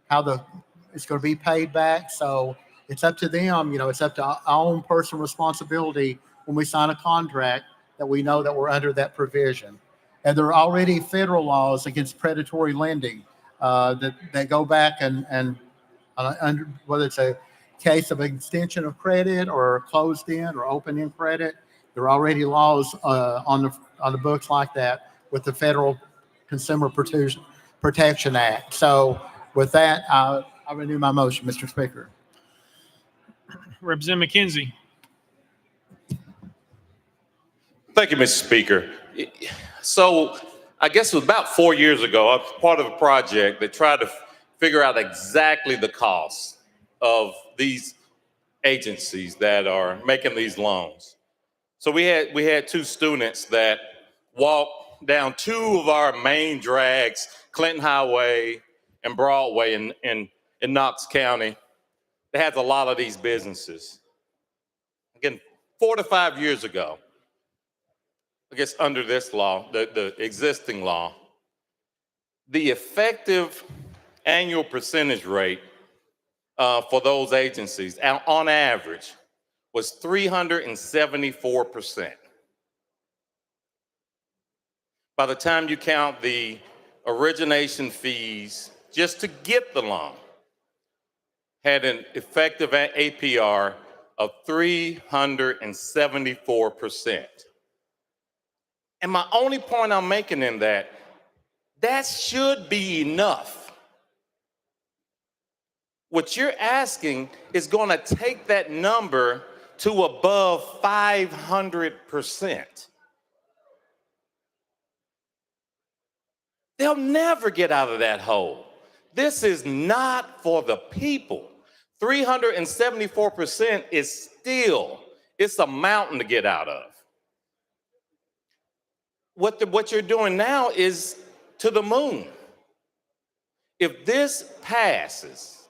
how it's going to be paid back. So it's up to them, you know, it's up to our own personal responsibility when we sign a contract that we know that we're under that provision. And there are already federal laws against predatory lending that go back and under whether it's a case of extension of credit or closed in or open in credit, there are already laws on the books like that with the Federal Consumer Protection Act. So with that, I renew my motion, Mr. Speaker. Representative McKenzie. Thank you, Mr. Speaker. So I guess it was about 4 years ago, I was part of a project that tried to figure out exactly the cost of these agencies that are making these loans. So we had two students that walked down two of our main drags, Clinton Highway and Broadway in Knox County. That has a lot of these businesses. Again, 4 to 5 years ago, I guess under this law, the existing law, the effective annual percentage rate for those agencies on average was 374%. By the time you count the origination fees just to get the loan, had an effective APR of 374%. And my only point I'm making in that should be enough. What you're asking is going to take that number to above 500%. They'll never get out of that hole. This is not for the people. 374% is still, it's a mountain to get out of. What you're doing now is to the moon. If this passes,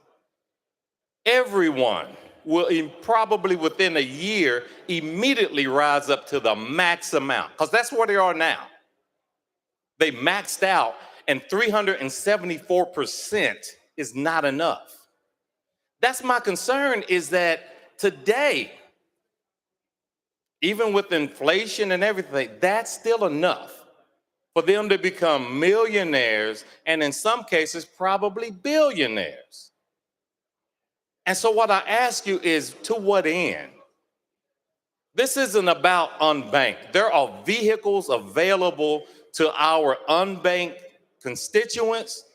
everyone will probably within a year immediately rise up to the max amount, because that's where they are now. They maxed out, and 374% is not enough. That's my concern, is that today, even with inflation and everything, that's still enough for them to become millionaires, and in some cases, probably billionaires. And so what I ask you is, to what end? This isn't about unbanked. There are vehicles available to our unbanked constituents.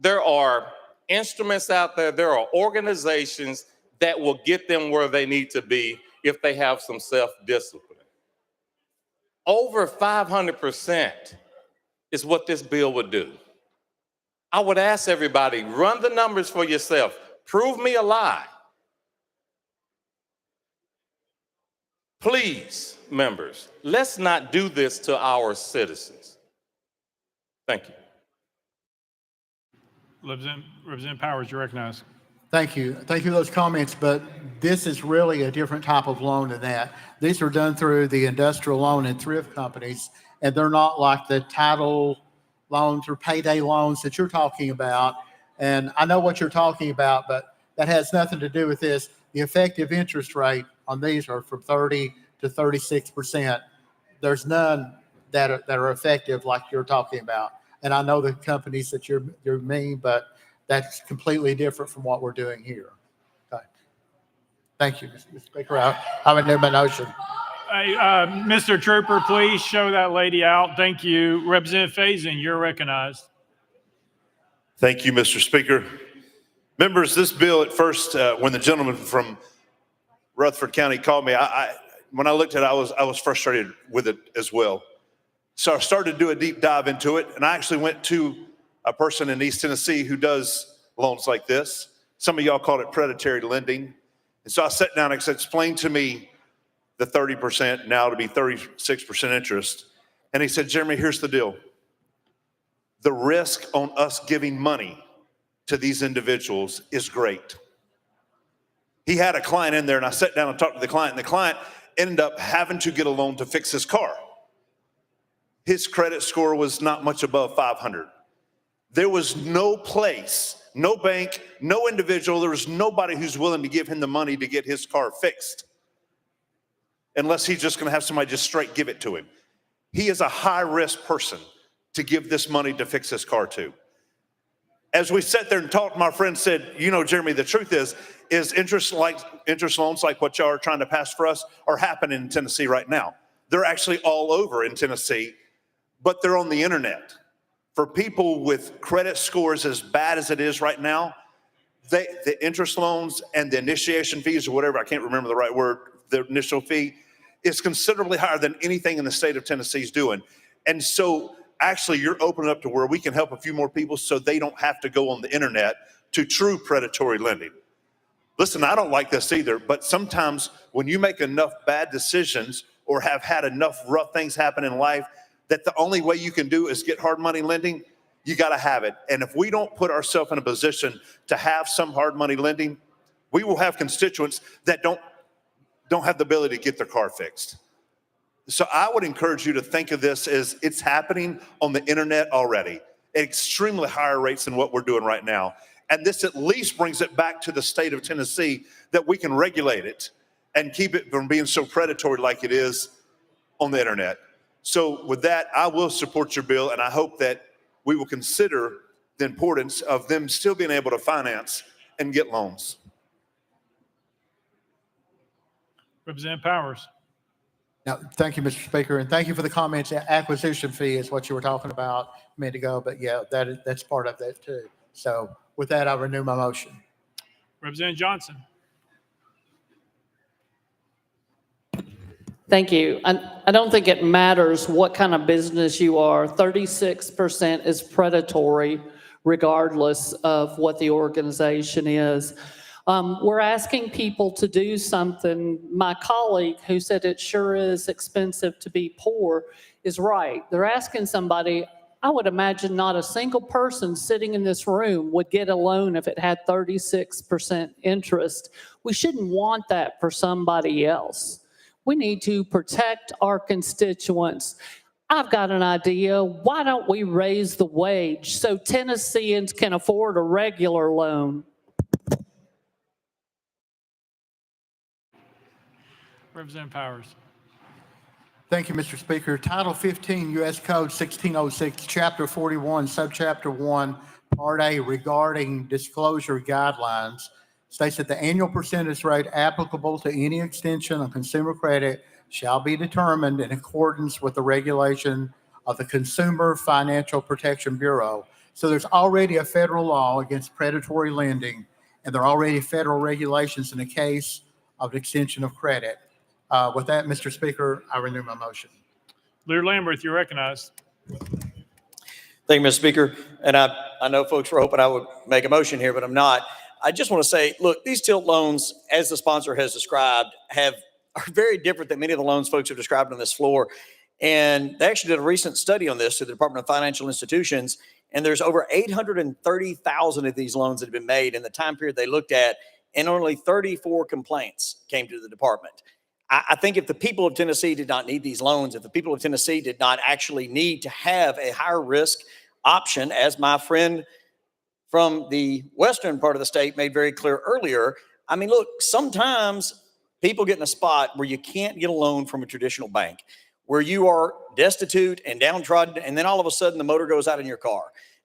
There are instruments out there. There are organizations that will get them where they need to be if they have some self-discipline. Over 500% is what this bill would do. I would ask everybody, run the numbers for yourself. Prove me a lie. Please, members, let's not do this to our citizens. Thank you. Representative Powers, you're recognized. Thank you. Thank you for those comments, but this is really a different type of loan than that. These are done through the industrial loan and thrift companies, and they're not like the title loans or payday loans that you're talking about. And I know what you're talking about, but that has nothing to do with this. The effective interest rate on these are from 30 to 36%. There's none that are effective like you're talking about. And I know the companies that you mean, but that's completely different from what we're doing here. Okay. Thank you, Mr. Speaker. I would never motion. Hey, Mr. Trooper, please show that lady out. Thank you. Representative Faison, you're recognized. Thank you, Mr. Speaker. Members, this bill at first, when the gentleman from Rutherford County called me, when I looked at it, I was frustrated with it as well. So I started to do a deep dive into it, and I actually went to a person in East Tennessee who does loans like this. Some of y'all call it predatory lending. And so I sat down and said, explain to me the 30%, now to be 36% interest. And he said, Jeremy, here's the deal. The risk on us giving money to these individuals is great. He had a client in there, and I sat down and talked to the client, and the client ended up having to get a loan to fix his car. His credit score was not much above 500. There was no place, no bank, no individual, there was nobody who's willing to give him the money to get his car fixed, unless he's just gonna have somebody just straight give it to him. He is a high-risk person to give this money to fix his car to. As we sat there and talked, my friend said, you know, Jeremy, the truth is interest loans like what y'all are trying to pass for us are happening in Tennessee right now. They're actually all over in Tennessee, but they're on the internet. For people with credit scores as bad as it is right now, the interest loans and the initiation fees or whatever, I can't remember the right word, the initial fee is considerably higher than anything in the state of Tennessee is doing. And so actually you're opening up to where we can help a few more people so they don't have to go on the internet to true predatory lending. Listen, I don't like this either, but sometimes when you make enough bad decisions or have had enough rough things happen in life that the only way you can do is get hard money lending, you got to have it. And if we don't put ourselves in a position to have some hard money lending, we will have constituents that don't have the ability to get their car fixed. So I would encourage you to think of this as it's happening on the internet already at extremely higher rates than what we're doing right now. And this at least brings it back to the state of Tennessee that we can regulate it and keep it from being so predatory like it is on the internet. So with that, I will support your bill, and I hope that we will consider the importance of them still being able to finance and get loans. Representative Powers. Now, thank you, Mr. Speaker, and thank you for the comments. Acquisition fee is what you were talking about a minute ago, but yeah, that's part of that too. So with that, I renew my motion. Representative Johnson. Thank you. I don't think it matters what kind of business you are. 36% is predatory regardless of what the organization is. We're asking people to do something. My colleague who said it sure is expensive to be poor is right. They're asking somebody, I would imagine not a single person sitting in this room would get a loan if it had 36% interest. We shouldn't want that for somebody else. We need to protect our constituents. I've got an idea. Why don't we raise the wage so Tennesseans can afford a regular loan? Representative Powers. Thank you, Mr. Speaker. Title 15 U.S. Code 1606, Chapter 41, Subchapter 1, Part A, regarding disclosure guidelines, states that the annual percentage rate applicable to any extension of consumer credit shall be determined in accordance with the regulation of the Consumer Financial Protection Bureau. So there's already a federal law against predatory lending, and there are already federal regulations in the case of extension of credit. With that, Mr. Speaker, I renew my motion. Lear Lamberth, you're recognized. Thank you, Mr. Speaker. And I know folks were hoping I would make a motion here, but I'm not. I just want to say, look, these tilt loans, as the sponsor has described, are very different than many of the loans folks have described on this floor. And they actually did a recent study on this through the Department of Financial Institutions, and there's over 830,000 of these loans that have been made in the time period they looked at, and only 34 complaints came to the department. I think if the people of Tennessee did not need these loans, if the people of Tennessee did not actually need to have a higher risk option, as my friend from the western part of the state made very clear earlier, I mean, look, sometimes people get in a spot where you can't get a loan from a traditional bank, where you are destitute and downtrodden, and then all of a sudden the motor goes out in your car.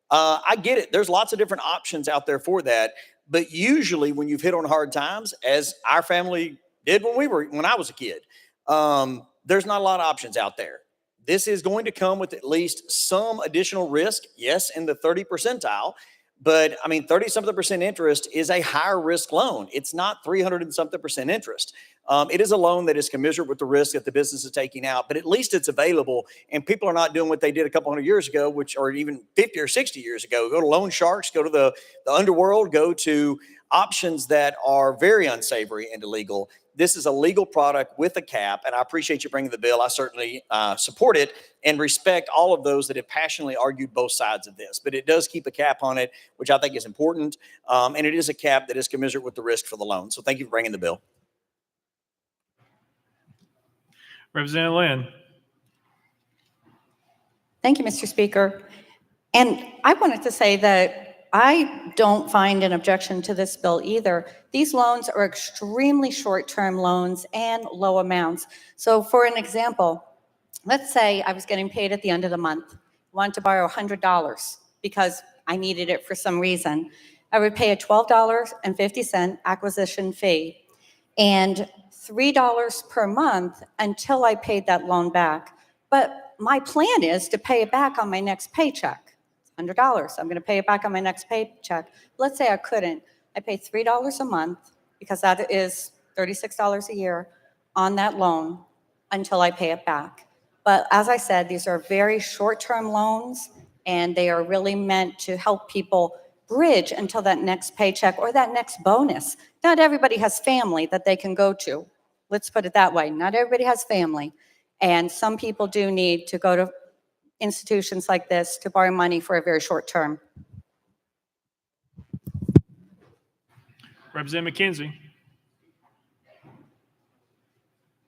I get it. There's lots of different options out there for that. But usually when you've hit on hard times, as our family did when I was a kid, there's not a lot of options out there. This is going to come with at least some additional risk, yes, in the 30 percentile. But I mean, 30-something% interest is a higher risk loan. It's not 300-something% interest. It is a loan that is commensurate with the risk that the business is taking out, but at least it's available, and people are not doing what they did a couple hundred years ago, or even 50 or 60 years ago. Go to loan sharks, go to the underworld, go to options that are very unsavory and illegal. This is a legal product with a cap, and I appreciate you bringing the bill. I certainly support it and respect all of those that have passionately argued both sides of this. But it does keep a cap on it, which I think is important, and it is a cap that is commensurate with the risk for the loan. So thank you for bringing the bill. Representative Lynn. Thank you, Mr. Speaker. And I wanted to say that I don't find an objection to this bill either. These loans are extremely short-term loans and low amounts. So for an example, let's say I was getting paid at the end of the month, wanted to borrow $100 because I needed it for some reason. I would pay a $12.50 acquisition fee and $3 per month until I paid that loan back. But my plan is to pay it back on my next paycheck. $100. I'm going to pay it back on my next paycheck. Let's say I couldn't. I pay $3 a month because that is $36 a year on that loan until I pay it back. But as I said, these are very short-term loans, and they are really meant to help people bridge until that next paycheck or that next bonus. Not everybody has family that they can go to. Let's put it that way. Not everybody has family. And some people do need to go to institutions like this to borrow money for a very short term. Representative McKenzie.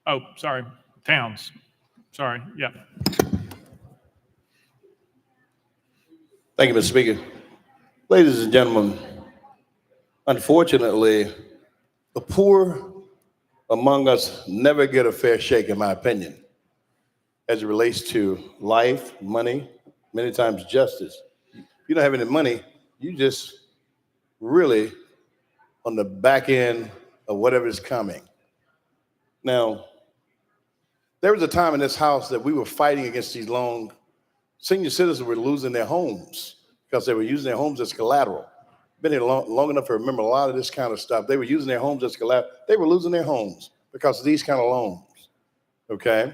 Oh, sorry, Towns. Sorry, yeah. Thank you, Mr. Speaker. Ladies and gentlemen, unfortunately, the poor among us never get a fair shake, in my opinion, as it relates to life, money, many times justice. If you don't have any money, you just really on the back end of whatever is coming. Now, there was a time in this house that we were fighting against these loans. Senior citizens were losing their homes because they were using their homes as collateral. Been here long enough to remember a lot of this kind of stuff. They were using their homes as collateral. They were losing their homes because of these kind of loans, okay?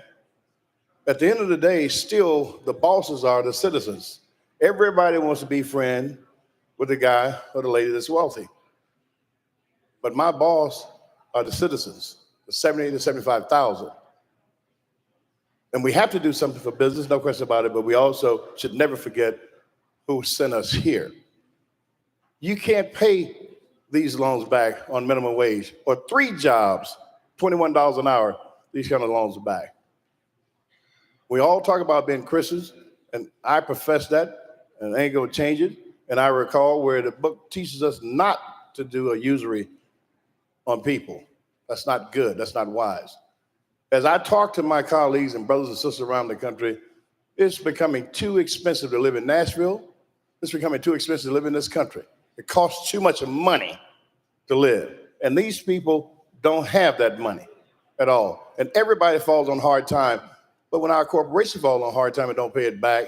At the end of the day, still the bosses are the citizens. Everybody wants to be friend with the guy or the lady that's wealthy. But my boss are the citizens, the 70 to 75,000. And we have to do something for business, no question about it, but we also should never forget who sent us here. You can't pay these loans back on minimum wage or 3 jobs, $21 an hour, these kind of loans are back. We all talk about being Christians, and I profess that, and I ain't gonna change it. And I recall where the book teaches us not to do a usury on people. That's not good, that's not wise. As I talk to my colleagues and brothers and sisters around the country, it's becoming too expensive to live in Nashville. It's becoming too expensive to live in this country. It costs too much money to live. And these people don't have that money at all. And everybody falls on hard time. But when our corporation falls on hard time and don't pay it back,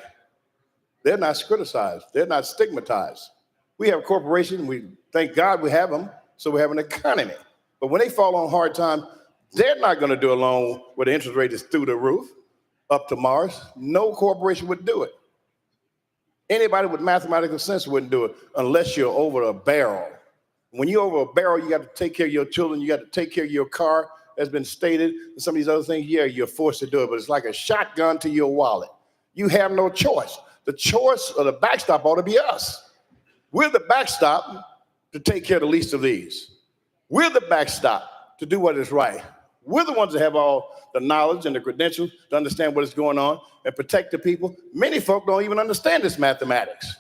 they're not criticized. They're not stigmatized. We have corporations. We thank God we have them, so we have an economy. But when they fall on hard time, they're not going to do a loan where the interest rate is through the roof, up to Mars. No corporation would do it. Anybody with mathematical sense wouldn't do it unless you're over a barrel. When you're over a barrel, you got to take care of your children. You got to take care of your car, as been stated, and some of these other things. Yeah, you're forced to do it, but it's like a shotgun to your wallet. You have no choice. The choice or the backstop ought to be us. We're the backstop to take care of the least of these. We're the backstop to do what is right. We're the ones that have all the knowledge and the credentials to understand what is going on and protect the people. Many folk don't even understand this mathematics.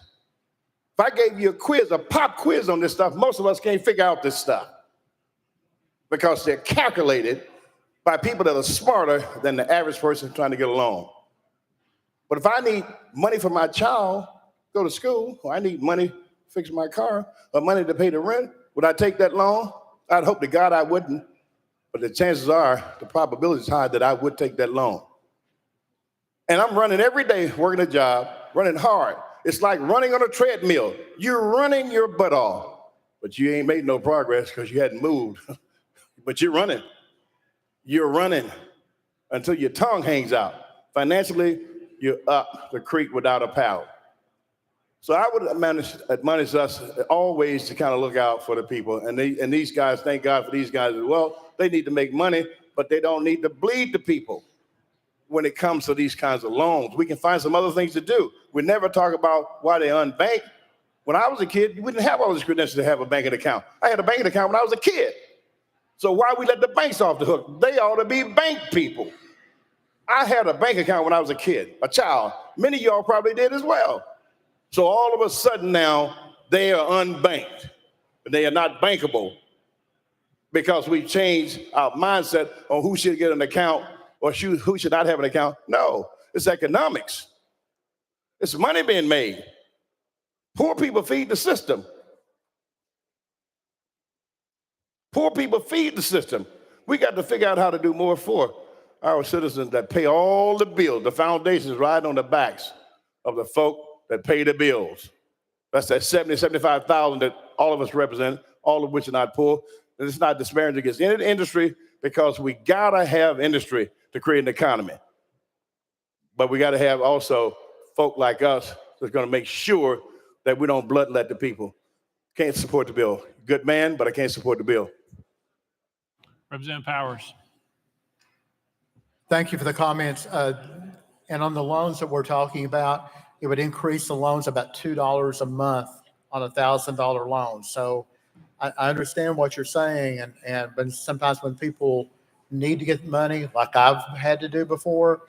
If I gave you a quiz, a pop quiz on this stuff, most of us can't figure out this stuff because they're calculated by people that are smarter than the average person trying to get a loan. But if I need money for my child, go to school, or I need money to fix my car, or money to pay the rent, would I take that loan? I'd hope to God I wouldn't. But the chances are, the probability is high that I would take that loan. And I'm running every day, working a job, running hard. It's like running on a treadmill. You're running your butt off, but you ain't made no progress because you hadn't moved. But you're running. You're running until your tongue hangs out. Financially, you're up the creek without a paddle. So I would admonish us always to kind of look out for the people. And these guys, thank God for these guys as well. They need to make money, but they don't need to bleed the people when it comes to these kinds of loans. We can find some other things to do. We never talk about why they unbanked. When I was a kid, we didn't have all these credentials to have a banking account. I had a banking account when I was a kid. So why we let the banks off the hook? They ought to be bank people. I had a bank account when I was a kid, a child. Many of y'all probably did as well. So all of a sudden now, they are unbanked. They are not bankable because we changed our mindset on who should get an account or who should not have an account. No, it's economics. It's money being made. Poor people feed the system. Poor people feed the system. We got to figure out how to do more for our citizens that pay all the bills. The foundation is riding on the backs of the folk that pay the bills. That's that 70, 75,000 that all of us represent, all of which are not poor. And it's not disparaging against any industry because we gotta have industry to create an economy. But we gotta have also folk like us that's gonna make sure that we don't bloodlet the people. Can't support the bill. Good man, but I can't support the bill. Representative Powers. Thank you for the comments. And on the loans that we're talking about, it would increase the loans about $2 a month on a $1,000 loan. So I understand what you're saying, but sometimes when people need to get money, like I've had to do before,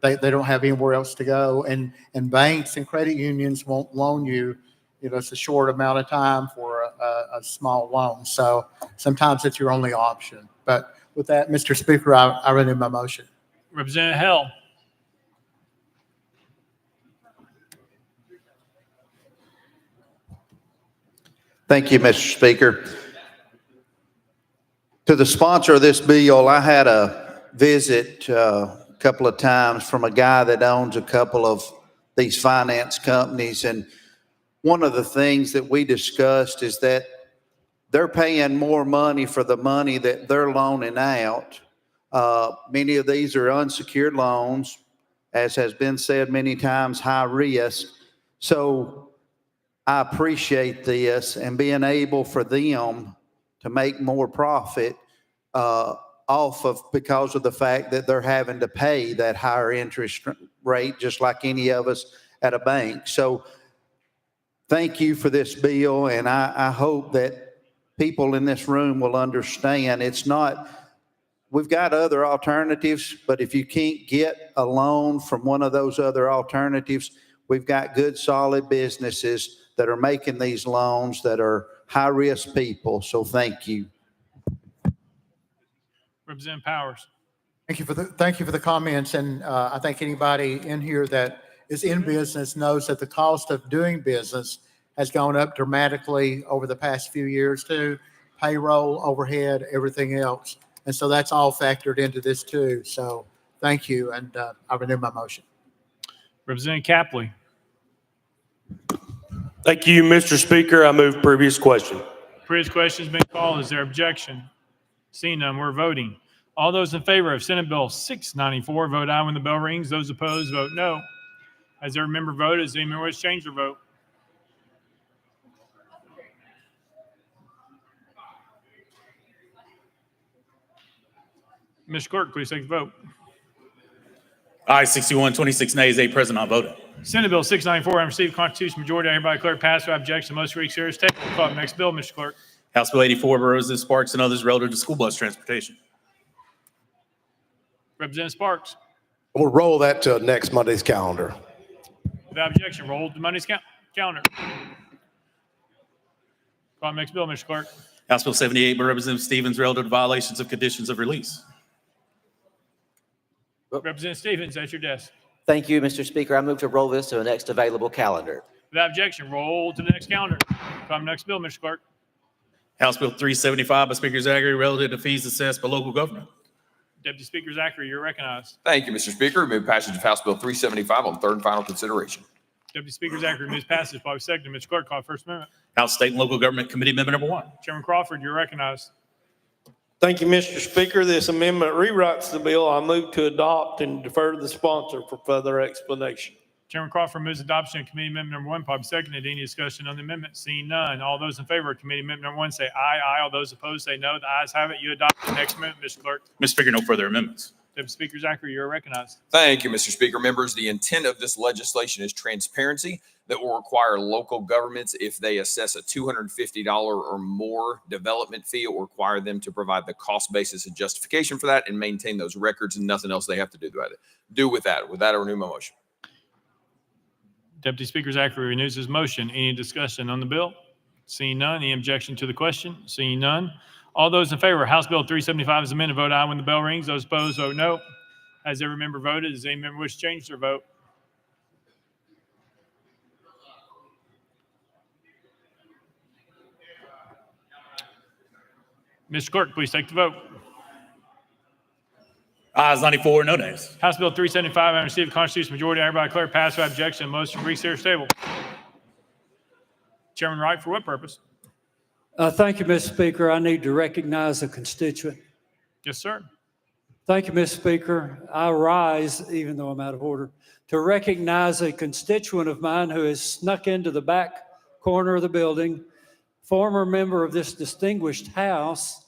they don't have anywhere else to go. And banks and credit unions won't loan you, it's a short amount of time for a small loan. So sometimes it's your only option. But with that, Mr. Speaker, I renew my motion. Representative Hell. Thank you, Mr. Speaker. To the sponsor of this bill, I had a visit a couple of times from a guy that owns a couple of these finance companies. And one of the things that we discussed is that they're paying more money for the money that they're loaning out. Many of these are unsecured loans, as has been said many times, high risk. So I appreciate this and being able for them to make more profit off of because of the fact that they're having to pay that higher interest rate, just like any of us at a bank. So thank you for this bill, and I hope that people in this room will understand it's not, we've got other alternatives, but if you can't get a loan from one of those other alternatives, we've got good, solid businesses that are making these loans that are high-risk people. So thank you. Representative Powers. Thank you for the comments. And I think anybody in here that is in business knows that the cost of doing business has gone up dramatically over the past few years too. Payroll, overhead, everything else. And so that's all factored into this too. So thank you. And I renew my motion. Representative Capley. Thank you, Mr. Speaker. I move previous question. Previous question has been called. Is there objection? Seeing none, we're voting. All those in favor of Senate Bill 694, vote aye when the bell rings. Those opposed, vote no. Has every member voted? Does any member wish to change their vote? Mr. Clerk, please take the vote. Aye, 61, 26 nays, 8 present, not voting. Senate Bill 694, having received constitutional majority, I hereby declare passed without objection. Most read serious table. Call the next bill, Mr. Clerk. House Bill 84, Representative Sparks and others relative to school bus transportation. Representative Sparks. We'll roll that to next Monday's calendar. Without objection, roll to Monday's calendar. Call the next bill, Mr. Clerk. House Bill 78 by Representative Stevens relative to violations of conditions of release. Representative Stevens, at your desk. Thank you, Mr. Speaker. I move to roll this to the next available calendar. Without objection, roll to the next calendar. Call the next bill, Mr. Clerk. House Bill 375 by Speaker Zachary relative to fees assessed by local government. Deputy Speaker Zachary, you're recognized. Thank you, Mr. Speaker. Move passage of House Bill 375 on third and final consideration. Deputy Speaker Zachary moves passage. Probably second. Mr. Clerk, call the first amendment. House State and Local Government Committee Amendment Number 1. Chairman Crawford, you're recognized. Thank you, Mr. Speaker. This amendment rewrites the bill. I move to adopt and defer to the sponsor for further explanation. Chairman Crawford moves adoption of committee amendment number 1. Probably seconded. Any discussion on the amendment? Seeing none. All those in favor of committee amendment number 1 say aye. Aye. All those opposed say no. The ayes have it. You adopt the next amendment, Mr. Clerk. Mr. Speaker, no further amendments. Deputy Speaker Zachary, you're recognized. Thank you, Mr. Speaker. Members, the intent of this legislation is transparency that will require local governments, if they assess a $250 or more development fee, it will require them to provide the cost basis and justification for that and maintain those records, and nothing else they have to do with that. With that, I renew my motion. Deputy Speaker Zachary renews his motion. Any discussion on the bill? Seeing none. Any objection to the question? Seeing none. All those in favor of House Bill 375 as amended, vote aye when the bell rings. Those opposed, vote no. Has every member voted? Does any member wish to change their vote? Mr. Clerk, please take the vote. Ayes 94, no nays. House Bill 375, having received a constitutional majority, I hereby declare passed without objection. Motion read serious table. Chairman Wright, for what purpose? Thank you, Mr. Speaker. I need to recognize a constituent. Yes, sir. Thank you, Mr. Speaker. I rise, even though I'm out of order, to recognize a constituent of mine who has snuck into the back corner of the building, former member of this distinguished House,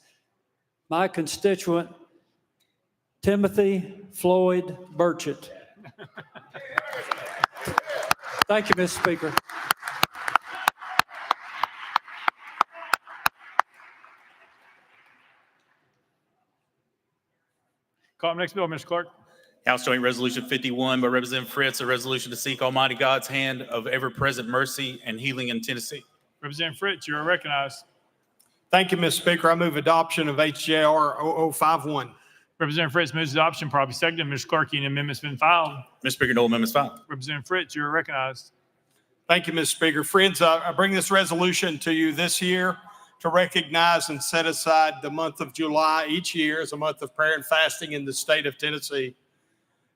my constituent, Timothy Floyd Burchett. Thank you, Mr. Speaker. Call the next bill, Mr. Clerk. House Joint Resolution 51 by Representative Fritz, a resolution to seek Almighty God's hand of ever-present mercy and healing in Tennessee. Representative Fritz, you are recognized. Thank you, Mr. Speaker. I move adoption of HJR 0051. Representative Fritz moves adoption. Probably seconded. Mr. Clerk, any amendment's been filed? Mr. Speaker, no amendments filed. Representative Fritz, you are recognized. Thank you, Mr. Speaker. Friends, I bring this resolution to you this year to recognize and set aside the month of July each year as a month of prayer and fasting in the state of Tennessee.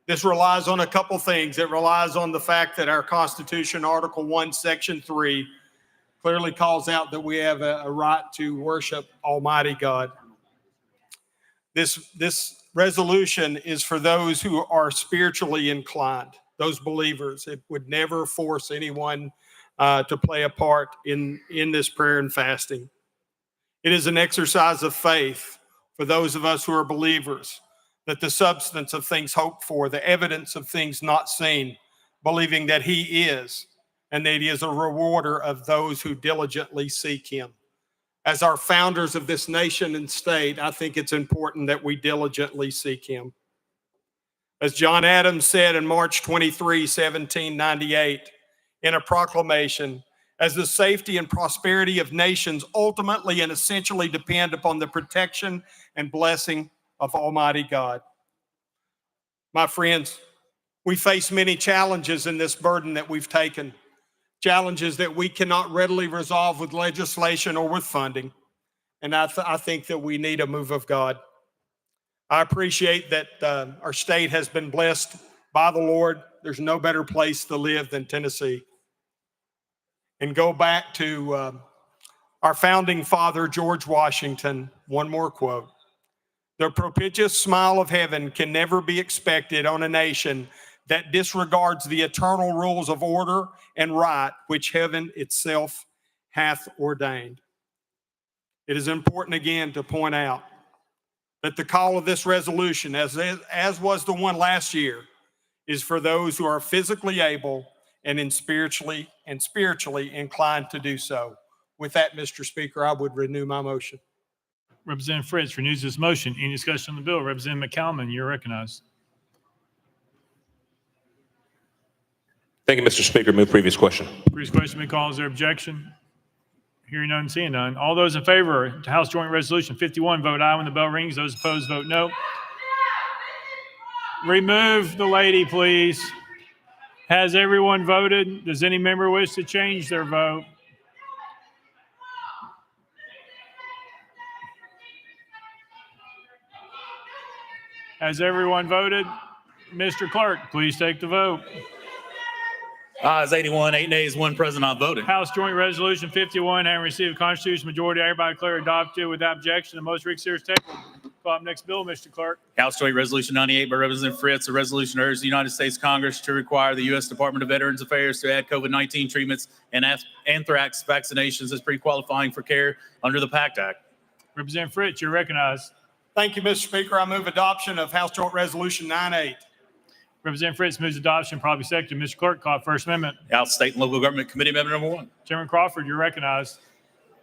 This relies on a couple things. It relies on the fact that our Constitution, Article 1, Section 3, clearly calls out that we have a right to worship Almighty God. This resolution is for those who are spiritually inclined, those believers. It would never force anyone to play a part in this prayer and fasting. It is an exercise of faith for those of us who are believers, that the substance of things hoped for, the evidence of things not seen, believing that he is, and that he is a rewarder of those who diligently seek him. As our founders of this nation and state, I think it's important that we diligently seek him. As John Adams said in March 23, 1798, in a proclamation, as the safety and prosperity of nations ultimately and essentially depend upon the protection and blessing of Almighty God. My friends, we face many challenges in this burden that we've taken, challenges that we cannot readily resolve with legislation or with funding. And I think that we need a move of God. I appreciate that our state has been blessed by the Lord. There's no better place to live than Tennessee. And go back to our founding father, George Washington, one more quote. The propitious smile of heaven can never be expected on a nation that disregards the eternal rules of order and right which heaven itself hath ordained. It is important again to point out that the call of this resolution, as was the one last year, is for those who are physically able and spiritually inclined to do so. With that, Mr. Speaker, I would renew my motion. Representative Fritz renews his motion. Any discussion on the bill? Representative McCalman, you're recognized. Thank you, Mr. Speaker. Move previous question. Previous question been called. Is there objection? Hearing none, seeing none. All those in favor to House Joint Resolution 51, vote aye when the bell rings. Those opposed, vote no. Remove the lady, please. Has everyone voted? Does any member wish to change their vote? Has everyone voted? Mr. Clerk, please take the vote. Ayes 81, 8 nays, 1 present, not voting. House Joint Resolution 51, having received a constitutional majority, I hereby declare adopted without objection. The most reconsidered table. Call up next bill, Mr. Clerk. House Joint Resolution 98 by Representative Fritz, a resolution urges the United States Congress to require the U.S. Department of Veterans Affairs to add COVID-19 treatments and anthrax vaccinations as pre-qualifying for care under the PACT Act. Representative Fritz, you're recognized. Thank you, Mr. Speaker. I move adoption of House Joint Resolution 98. Representative Fritz moves adoption, probably seconded. Mr. Clerk, call First Amendment. House State and Local Government Committee Amendment number 1. Chairman Crawford, you're recognized.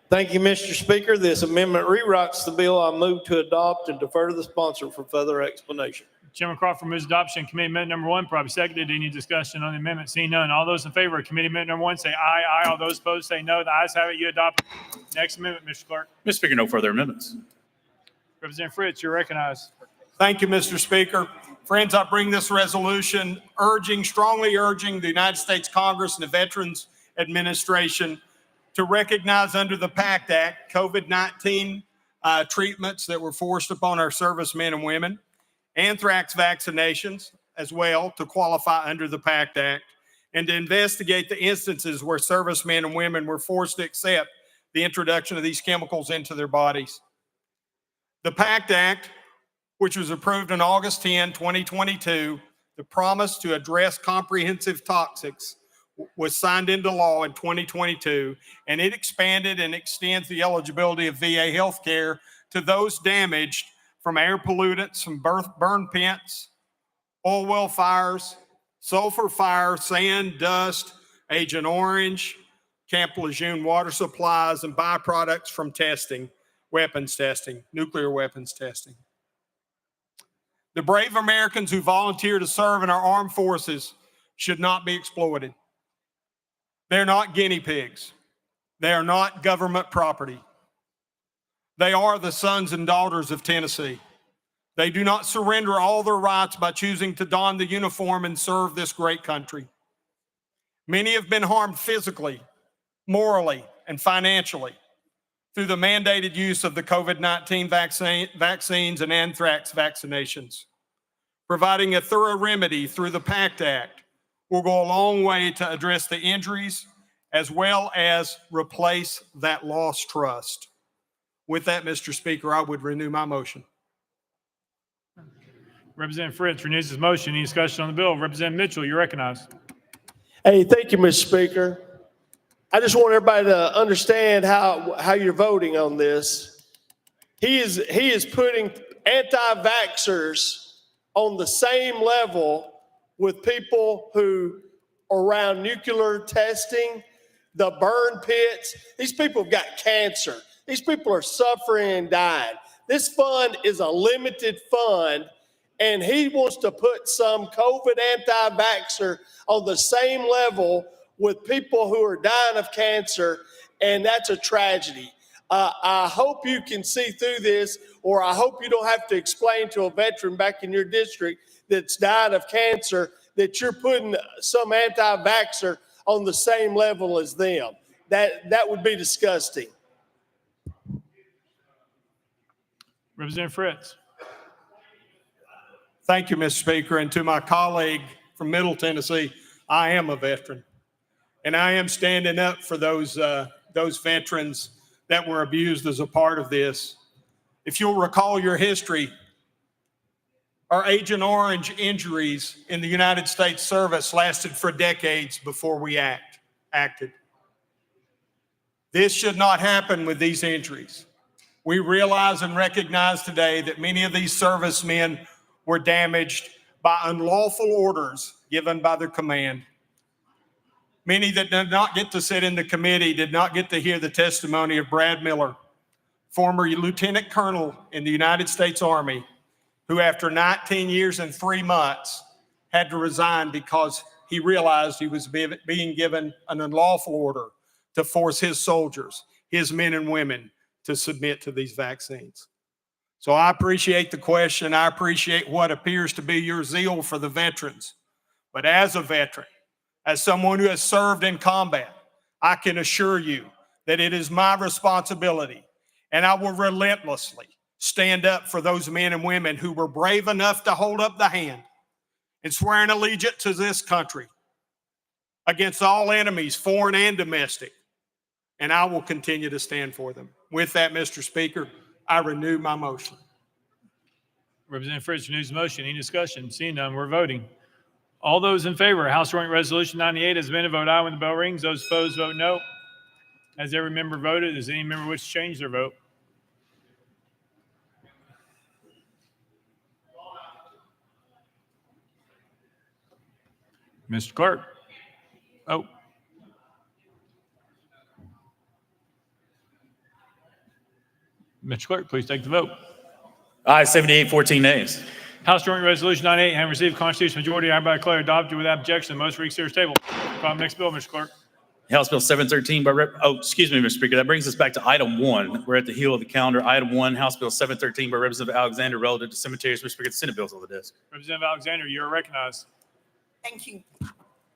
Thank you, Mr. Speaker. This amendment rewrites the bill. I move to adopt and defer to the sponsor for further explanation. Chairman Crawford moves adoption. Committee Amendment number 1, probably seconded. Any discussion on the amendment? Seeing none. All those in favor of Committee Amendment number 1 say aye, aye. All those opposed say no. The ayes have it. You adopt. Next amendment, Mr. Clerk. Mr. Speaker, no further amendments. Representative Fritz, you're recognized. Thank you, Mr. Speaker. Friends, I bring this resolution strongly urging the United States Congress and the Veterans Administration to recognize under the PACT Act COVID-19 treatments that were forced upon our servicemen and women, anthrax vaccinations as well to qualify under the PACT Act, and to investigate the instances where servicemen and women were forced to accept the introduction of these chemicals into their bodies. The PACT Act, which was approved on August 10, 2022, the promise to address comprehensive toxics was signed into law in 2022, and it expanded and extends the eligibility of VA health care to those damaged from air pollutants, from burn pits, oil well fires, sulfur fire, sand, dust, Agent Orange, Camp Lejeune water supplies, and byproducts from testing, weapons testing, nuclear weapons testing. The brave Americans who volunteer to serve in our armed forces should not be exploited. They're not guinea pigs. They are not government property. They are the sons and daughters of Tennessee. They do not surrender all their rights by choosing to don the uniform and serve this great country. Many have been harmed physically, morally, and financially. through the mandated use of the COVID-19 vaccines and anthrax vaccinations. Providing a thorough remedy through the PACT Act will go a long way to address the injuries as well as replace that lost trust. With that, Mr. Speaker, I would renew my motion. Representative Fritz renews his motion. Any discussion on the bill? Representative Mitchell, you're recognized. Hey, thank you, Mr. Speaker. I just want everybody to understand how you're voting on this. He is putting anti-vaxxers on the same level with people who are around nuclear testing, the burn pits. These people have got cancer. These people are suffering and dying. This fund is a limited fund, and he wants to put some COVID anti-vaxxer on the same level with people who are dying of cancer, and that's a tragedy. I hope you can see through this, or I hope you don't have to explain to a veteran back in your district that's dying of cancer that you're putting some anti-vaxxer on the same level as them. That would be disgusting. Representative Fritz. Thank you, Mr. Speaker. And to my colleague from Middle Tennessee, I am a veteran. And I am standing up for those veterans that were abused as a part of this. If you'll recall your history, our Agent Orange injuries in the United States service lasted for decades before we acted. This should not happen with these injuries. We realize and recognize today that many of these servicemen were damaged by unlawful orders given by their command. Many that did not get to sit in the committee did not get to hear the testimony of Brad Miller, former lieutenant colonel in the United States Army, who after 19 years and 3 months had to resign because he realized he was being given an unlawful order to force his soldiers, his men and women, to submit to these vaccines. So I appreciate the question. I appreciate what appears to be your zeal for the veterans. But as a veteran, as someone who has served in combat, I can assure you that it is my responsibility, and I will relentlessly stand up for those men and women who were brave enough to hold up the hand and swear an allegiance to this country against all enemies, foreign and domestic. And I will continue to stand for them. With that, Mr. Speaker, I renew my motion. Representative Fritz renews the motion. Any discussion? Seeing none, we're voting. All those in favor of House Joint Resolution 98 has been vote aye when the bell rings. Those opposed vote no. Has every member voted? Does any member wish to change their vote? Mr. Clerk. Oh. Mr. Clerk, please take the vote. Aye, 78, 14 nays. House Joint Resolution 98, having received a constitutional majority, I hereby declare adopted without objection. The motion reads series table. File next bill, Mr. Clerk. House Bill 713 excuse me, Mr. Speaker. That brings us back to item 1. We're at the heel of the calendar. Item 1, House Bill 713 by Representative Alexander relative to cemeteries. Mr. Speaker, the Senate bill's on the desk. Representative Alexander, you are recognized. Thank you.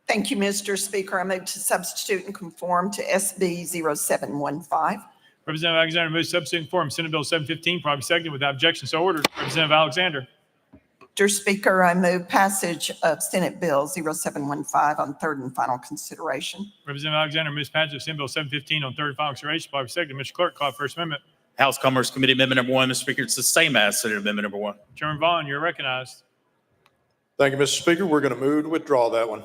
Thank you, Mr. Speaker. I move to substitute and conform to SB 0715. Representative Alexander moves to substitute and conform Senate Bill 715, probably seconded without objection. So ordered. Representative Alexander. Mr. Speaker, I move passage of Senate Bill 0715 on third and final consideration. Representative Alexander moves passage of Senate Bill 715 on third and final consideration, probably seconded. Mr. Clerk, call First Amendment. House Commerce Committee Amendment number 1, Mr. Speaker. It's the same as Senate Amendment number 1. Chairman Vaughn, you're recognized. Thank you, Mr. Speaker. We're going to move to withdraw that one.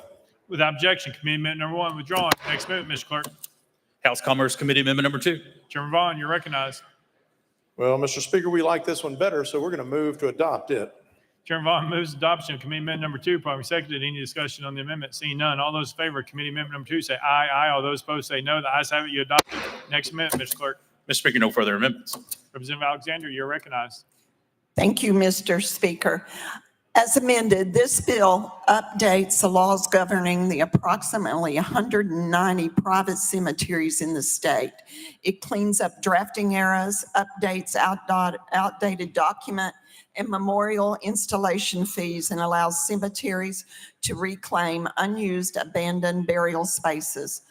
Without objection, Committee Amendment number 1 withdrawn. Next amendment, Mr. Clerk. House Commerce Committee Amendment number 2. Chairman Vaughn, you're recognized. Well, Mr. Speaker, we like this one better, so we're going to move to adopt it. Chairman Vaughn moves adoption of Committee Amendment number 2, probably seconded. Any discussion on the amendment? Seeing none. All those in favor of Committee Amendment number 2 say aye. Aye. All those opposed say no. The ayes have it. You adopted. Next amendment, Mr. Clerk. Mr. Speaker, no further amendments. Representative Alexander, you're recognized. Thank you, Mr. Speaker. As amended, this bill updates the laws governing the approximately 190 private cemeteries in the state. It cleans up drafting errors, updates outdated document and memorial installation fees, and allows cemeteries to reclaim unused abandoned burial spaces.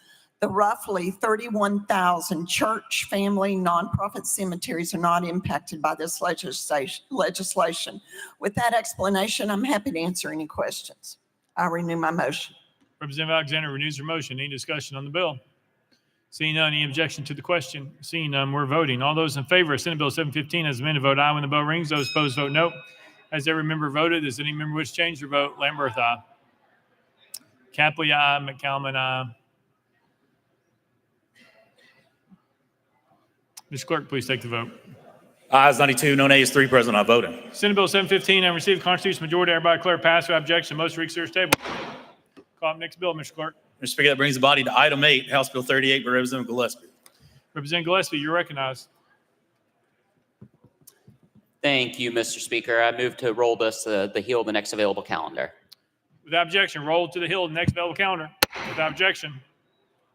The roughly 31,000 church, family, nonprofit cemeteries are not impacted by this legislation. With that explanation, I'm happy to answer any questions. I renew my motion. Representative Alexander renews her motion. Any discussion on the bill? Seeing none, any objection to the question? Seeing none, we're voting. All those in favor of Senate Bill 715 as amended, vote aye when the bell rings. Those opposed, vote no. Has every member voted? Does any member wish to change their vote? Lamberth, aye. Capley, aye. McCallum, aye. Mr. Clerk, please take the vote. Ayes 92, no nays, 3 present, not voting. Senate Bill 715, having received a constitutional majority, everybody declare pass without objection. Most reconsider table. Call up next bill, Mr. Clerk. Mr. Speaker, that brings the body to item 8, House Bill 38 by Representative Gillespie. Representative Gillespie, you're recognized. Thank you, Mr. Speaker. I move to roll this to the heel of the next available calendar. Without objection, roll to the hill of the next available calendar. Without objection.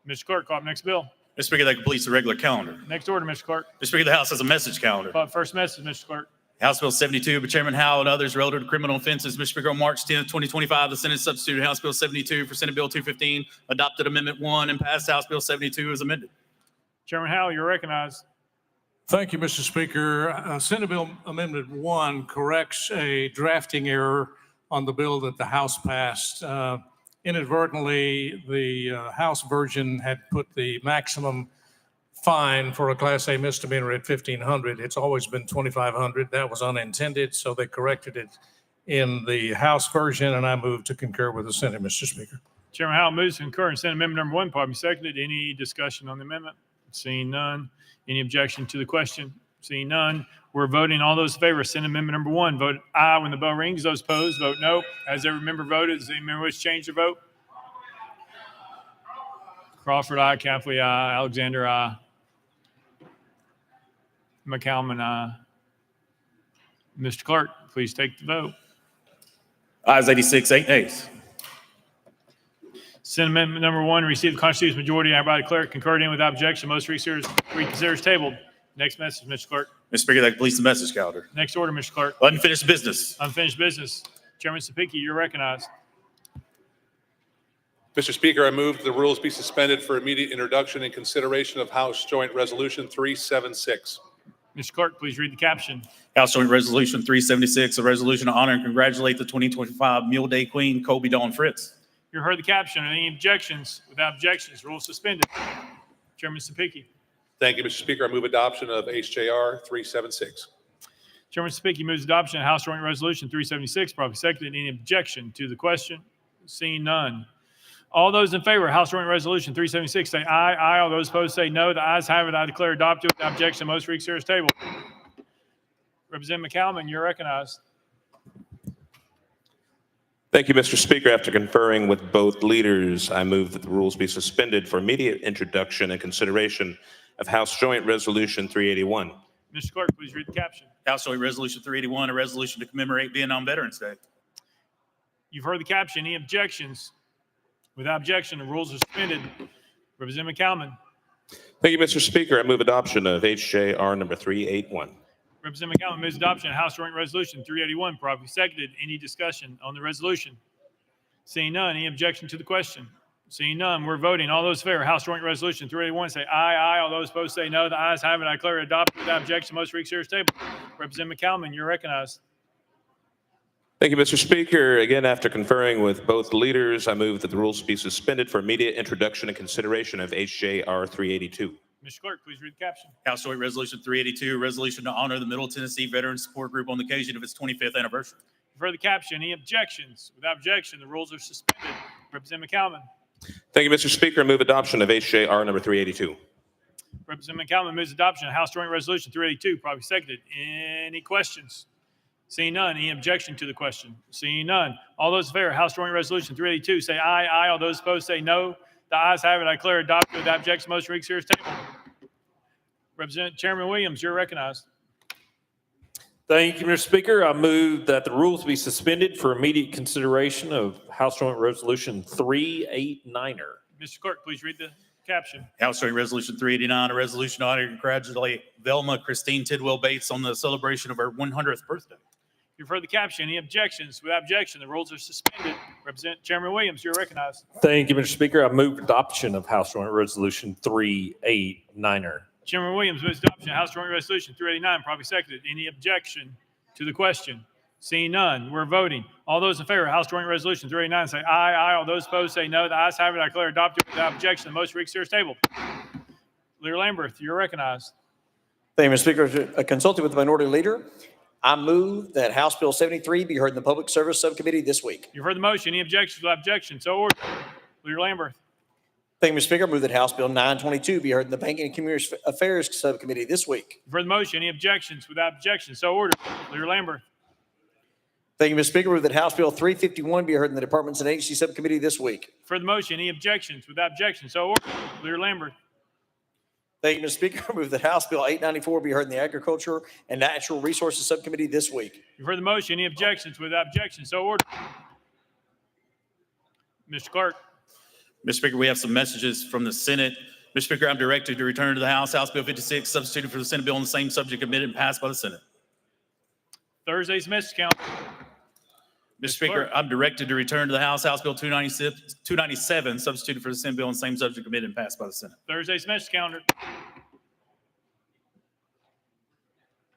Mr. Clerk, call up next bill. Mr. Speaker, that completes the regular calendar. Next order, Mr. Clerk. Mr. Speaker, the House has a message calendar. Call up first message, Mr. Clerk. House Bill 72 by Chairman Howell and others relative to criminal offenses. Mr. Speaker, on March 10th, 2025, the Senate substituted House Bill 72 for Senate Bill 215, adopted Amendment 1, and passed House Bill 72 as amended. Chairman Howell, you're recognized. Thank you, Mr. Speaker. Senate Bill Amendment 1 corrects a drafting error on the bill that the House passed. Inadvertently, the House version had put the maximum fine for a Class A misdemeanor at $1,500. It's always been $2,500. That was unintended, so they corrected it in the House version, and I move to concur with the Senate, Mr. Speaker. Chairman Howell moves to concur in Senate Amendment number 1, probably seconded. Any discussion on the amendment? Seeing none. Any objection to the question? Seeing none. We're voting. All those in favor of Senate Amendment number 1, vote aye when the bell rings. Those opposed, vote no. Has every member voted? Does any member wish to change their vote? Crawford, aye. Capley, aye. Alexander, aye. McCallum, aye. Mr. Clerk, please take the vote. Ayes 86, 8 nays. Senate Amendment number 1 received the constitutional majority. I hereby declare it concurred in without objection. Most reconsiders tabled. Next message, Mr. Clerk. Mr. Speaker, that completes the message calendar. Next order, Mr. Clerk. Unfinished business. Unfinished business. Chairman Sapiki, you're recognized. Mr. Speaker, I move that the rules be suspended for immediate introduction and consideration of House Joint Resolution 376. Mr. Clerk, please read the caption. House Joint Resolution 376, a resolution to honor and congratulate the 2025 Mule Day Queen, Kobe Dawn Fritz. You heard the caption. Any objections? Without objections, rules suspended. Chairman Sapiki. Thank you, Mr. Speaker. I move adoption of HJR 376. Chairman Sapiki moves adoption of House Joint Resolution 376, probably seconded. Any objection to the question? Seeing none. All those in favor of House Joint Resolution 376 say aye. Aye. All those opposed say no. The ayes have it. I declare adopted without objection. Most reconsiders table. Representative McCallum, you're recognized. Thank you, Mr. Speaker. After conferring with both leaders, I move that the rules be suspended for immediate introduction and consideration of House Joint Resolution 381. Mr. Clerk, please read the caption. House Joint Resolution 381, a resolution to commemorate Vietnam Veterans Day. You've heard the caption. Any objections? Without objection, the rules are suspended. Representative McCallum. Thank you, Mr. Speaker. I move adoption of HJR number 381. Representative McCallum moves adoption of House Joint Resolution 381, probably seconded. Any discussion on the resolution? Seeing none. Any objection to the question? Seeing none, we're voting. All those in favor of House Joint Resolution 381 say aye. Aye. All those opposed say no. The ayes have it. I declare it adopted without objection. Most reconsiders table. Representative McCallum, you're recognized. Thank you, Mr. Speaker. Again, after conferring with both leaders, I move that the rules be suspended for immediate introduction and consideration of HJR 382. Mr. Clerk, please read the caption. House Joint Resolution 382, a resolution to honor the Middle Tennessee Veterans Support Group on the occasion of its 25th anniversary. You've heard the caption. Any objections? Without objection, the rules are suspended. Representative McCallum. Thank you, Mr. Speaker. I move adoption of HJR number 382. Representative McCallum moves adoption of House Joint Resolution 382, probably seconded. Any questions? Seeing none. Any objection to the question? Seeing none. All those in favor of House Joint Resolution 382 say aye. Aye. All those opposed say no. The ayes have it. I declare adopted without objection. Most reconsiders table. Representative Chairman Williams, you're recognized. Thank you, Mr. Speaker. I move that the rules be suspended for immediate consideration of House Joint Resolution 389er. Mr. Clerk, please read the caption. House Joint Resolution 389, a resolution to honor and congratulate Velma Christine Tidwell Bates on the celebration of her 100th birthday. You've heard the caption. Any objections? Without objection, the rules are suspended. Representative Chairman Williams, you're recognized. Thank you, Mr. Speaker. I move adoption of House Joint Resolution 389er. Chairman Williams moves adoption of House Joint Resolution 389, probably seconded. Any objection to the question? Seeing none, we're voting. All those in favor of House Joint Resolution 389 say aye. Aye. All those opposed say no. The ayes have it. I declare adopted without objection. The motion reads here is tabled. Leader Lamberth, you're recognized. Thank you, Mr. Speaker. Consulting with the minority leader, I move that House Bill 73 be heard in the Public Service Subcommittee this week. You've heard the motion. Any objections? Without objection, so ordered. Leader Lamberth. Thank you, Mr. Speaker. I move that House Bill 922 be heard in the Banking and Community Affairs Subcommittee this week. You've heard the motion. Any objections? Without objection, so ordered. Leader Lamberth. Thank you, Mr. Speaker. I move that House Bill 351 be heard in the Departments and Agency Subcommittee this week. For the motion, any objections? Without objection, so ordered. Leader Lambert. Thank you, Mr. Speaker. I move that House Bill 894 be heard in the Agriculture and Natural Resources Subcommittee this week. You've heard the motion. Any objections? Without objection, so ordered. Mr. Clerk. Mr. Speaker, we have some messages from the Senate. Mr. Speaker, I'm directed to return to the House House Bill 56, substituted for the Senate bill on the same subject, admitted and passed by the Senate. Thursday's message count. Mr. Speaker, I'm directed to return to the House House Bill 297, substituted for the Senate bill on the same subject, admitted and passed by the Senate. Thursday's message calendar.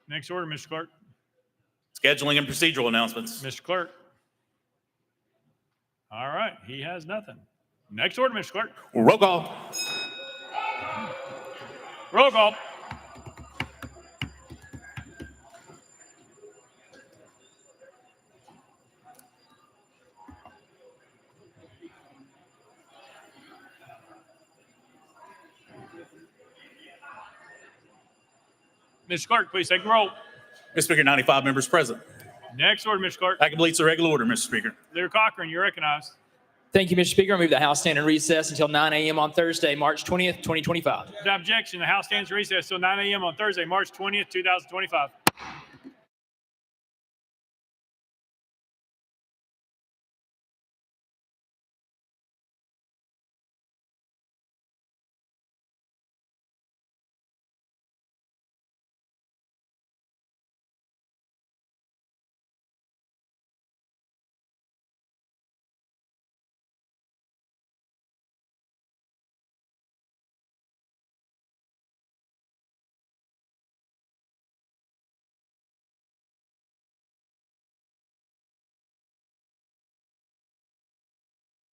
Next order, Mr. Clerk. Scheduling and procedural announcements. Mr. Clerk. All right, he has nothing. Next order, Mr. Clerk. Roll call. Roll call. Mr. Clerk, please take the roll. Mr. Speaker, 95 members present. Next order, Mr. Clerk. That completes the regular order, Mr. Speaker. Leader Cochran, you're recognized. Thank you, Mr. Speaker. I move the House stand in recess until 9 a.m. on Thursday, March 20th, 2025. Without objection, the House stands in recess until 9 a.m. on Thursday, March 20th, 2025.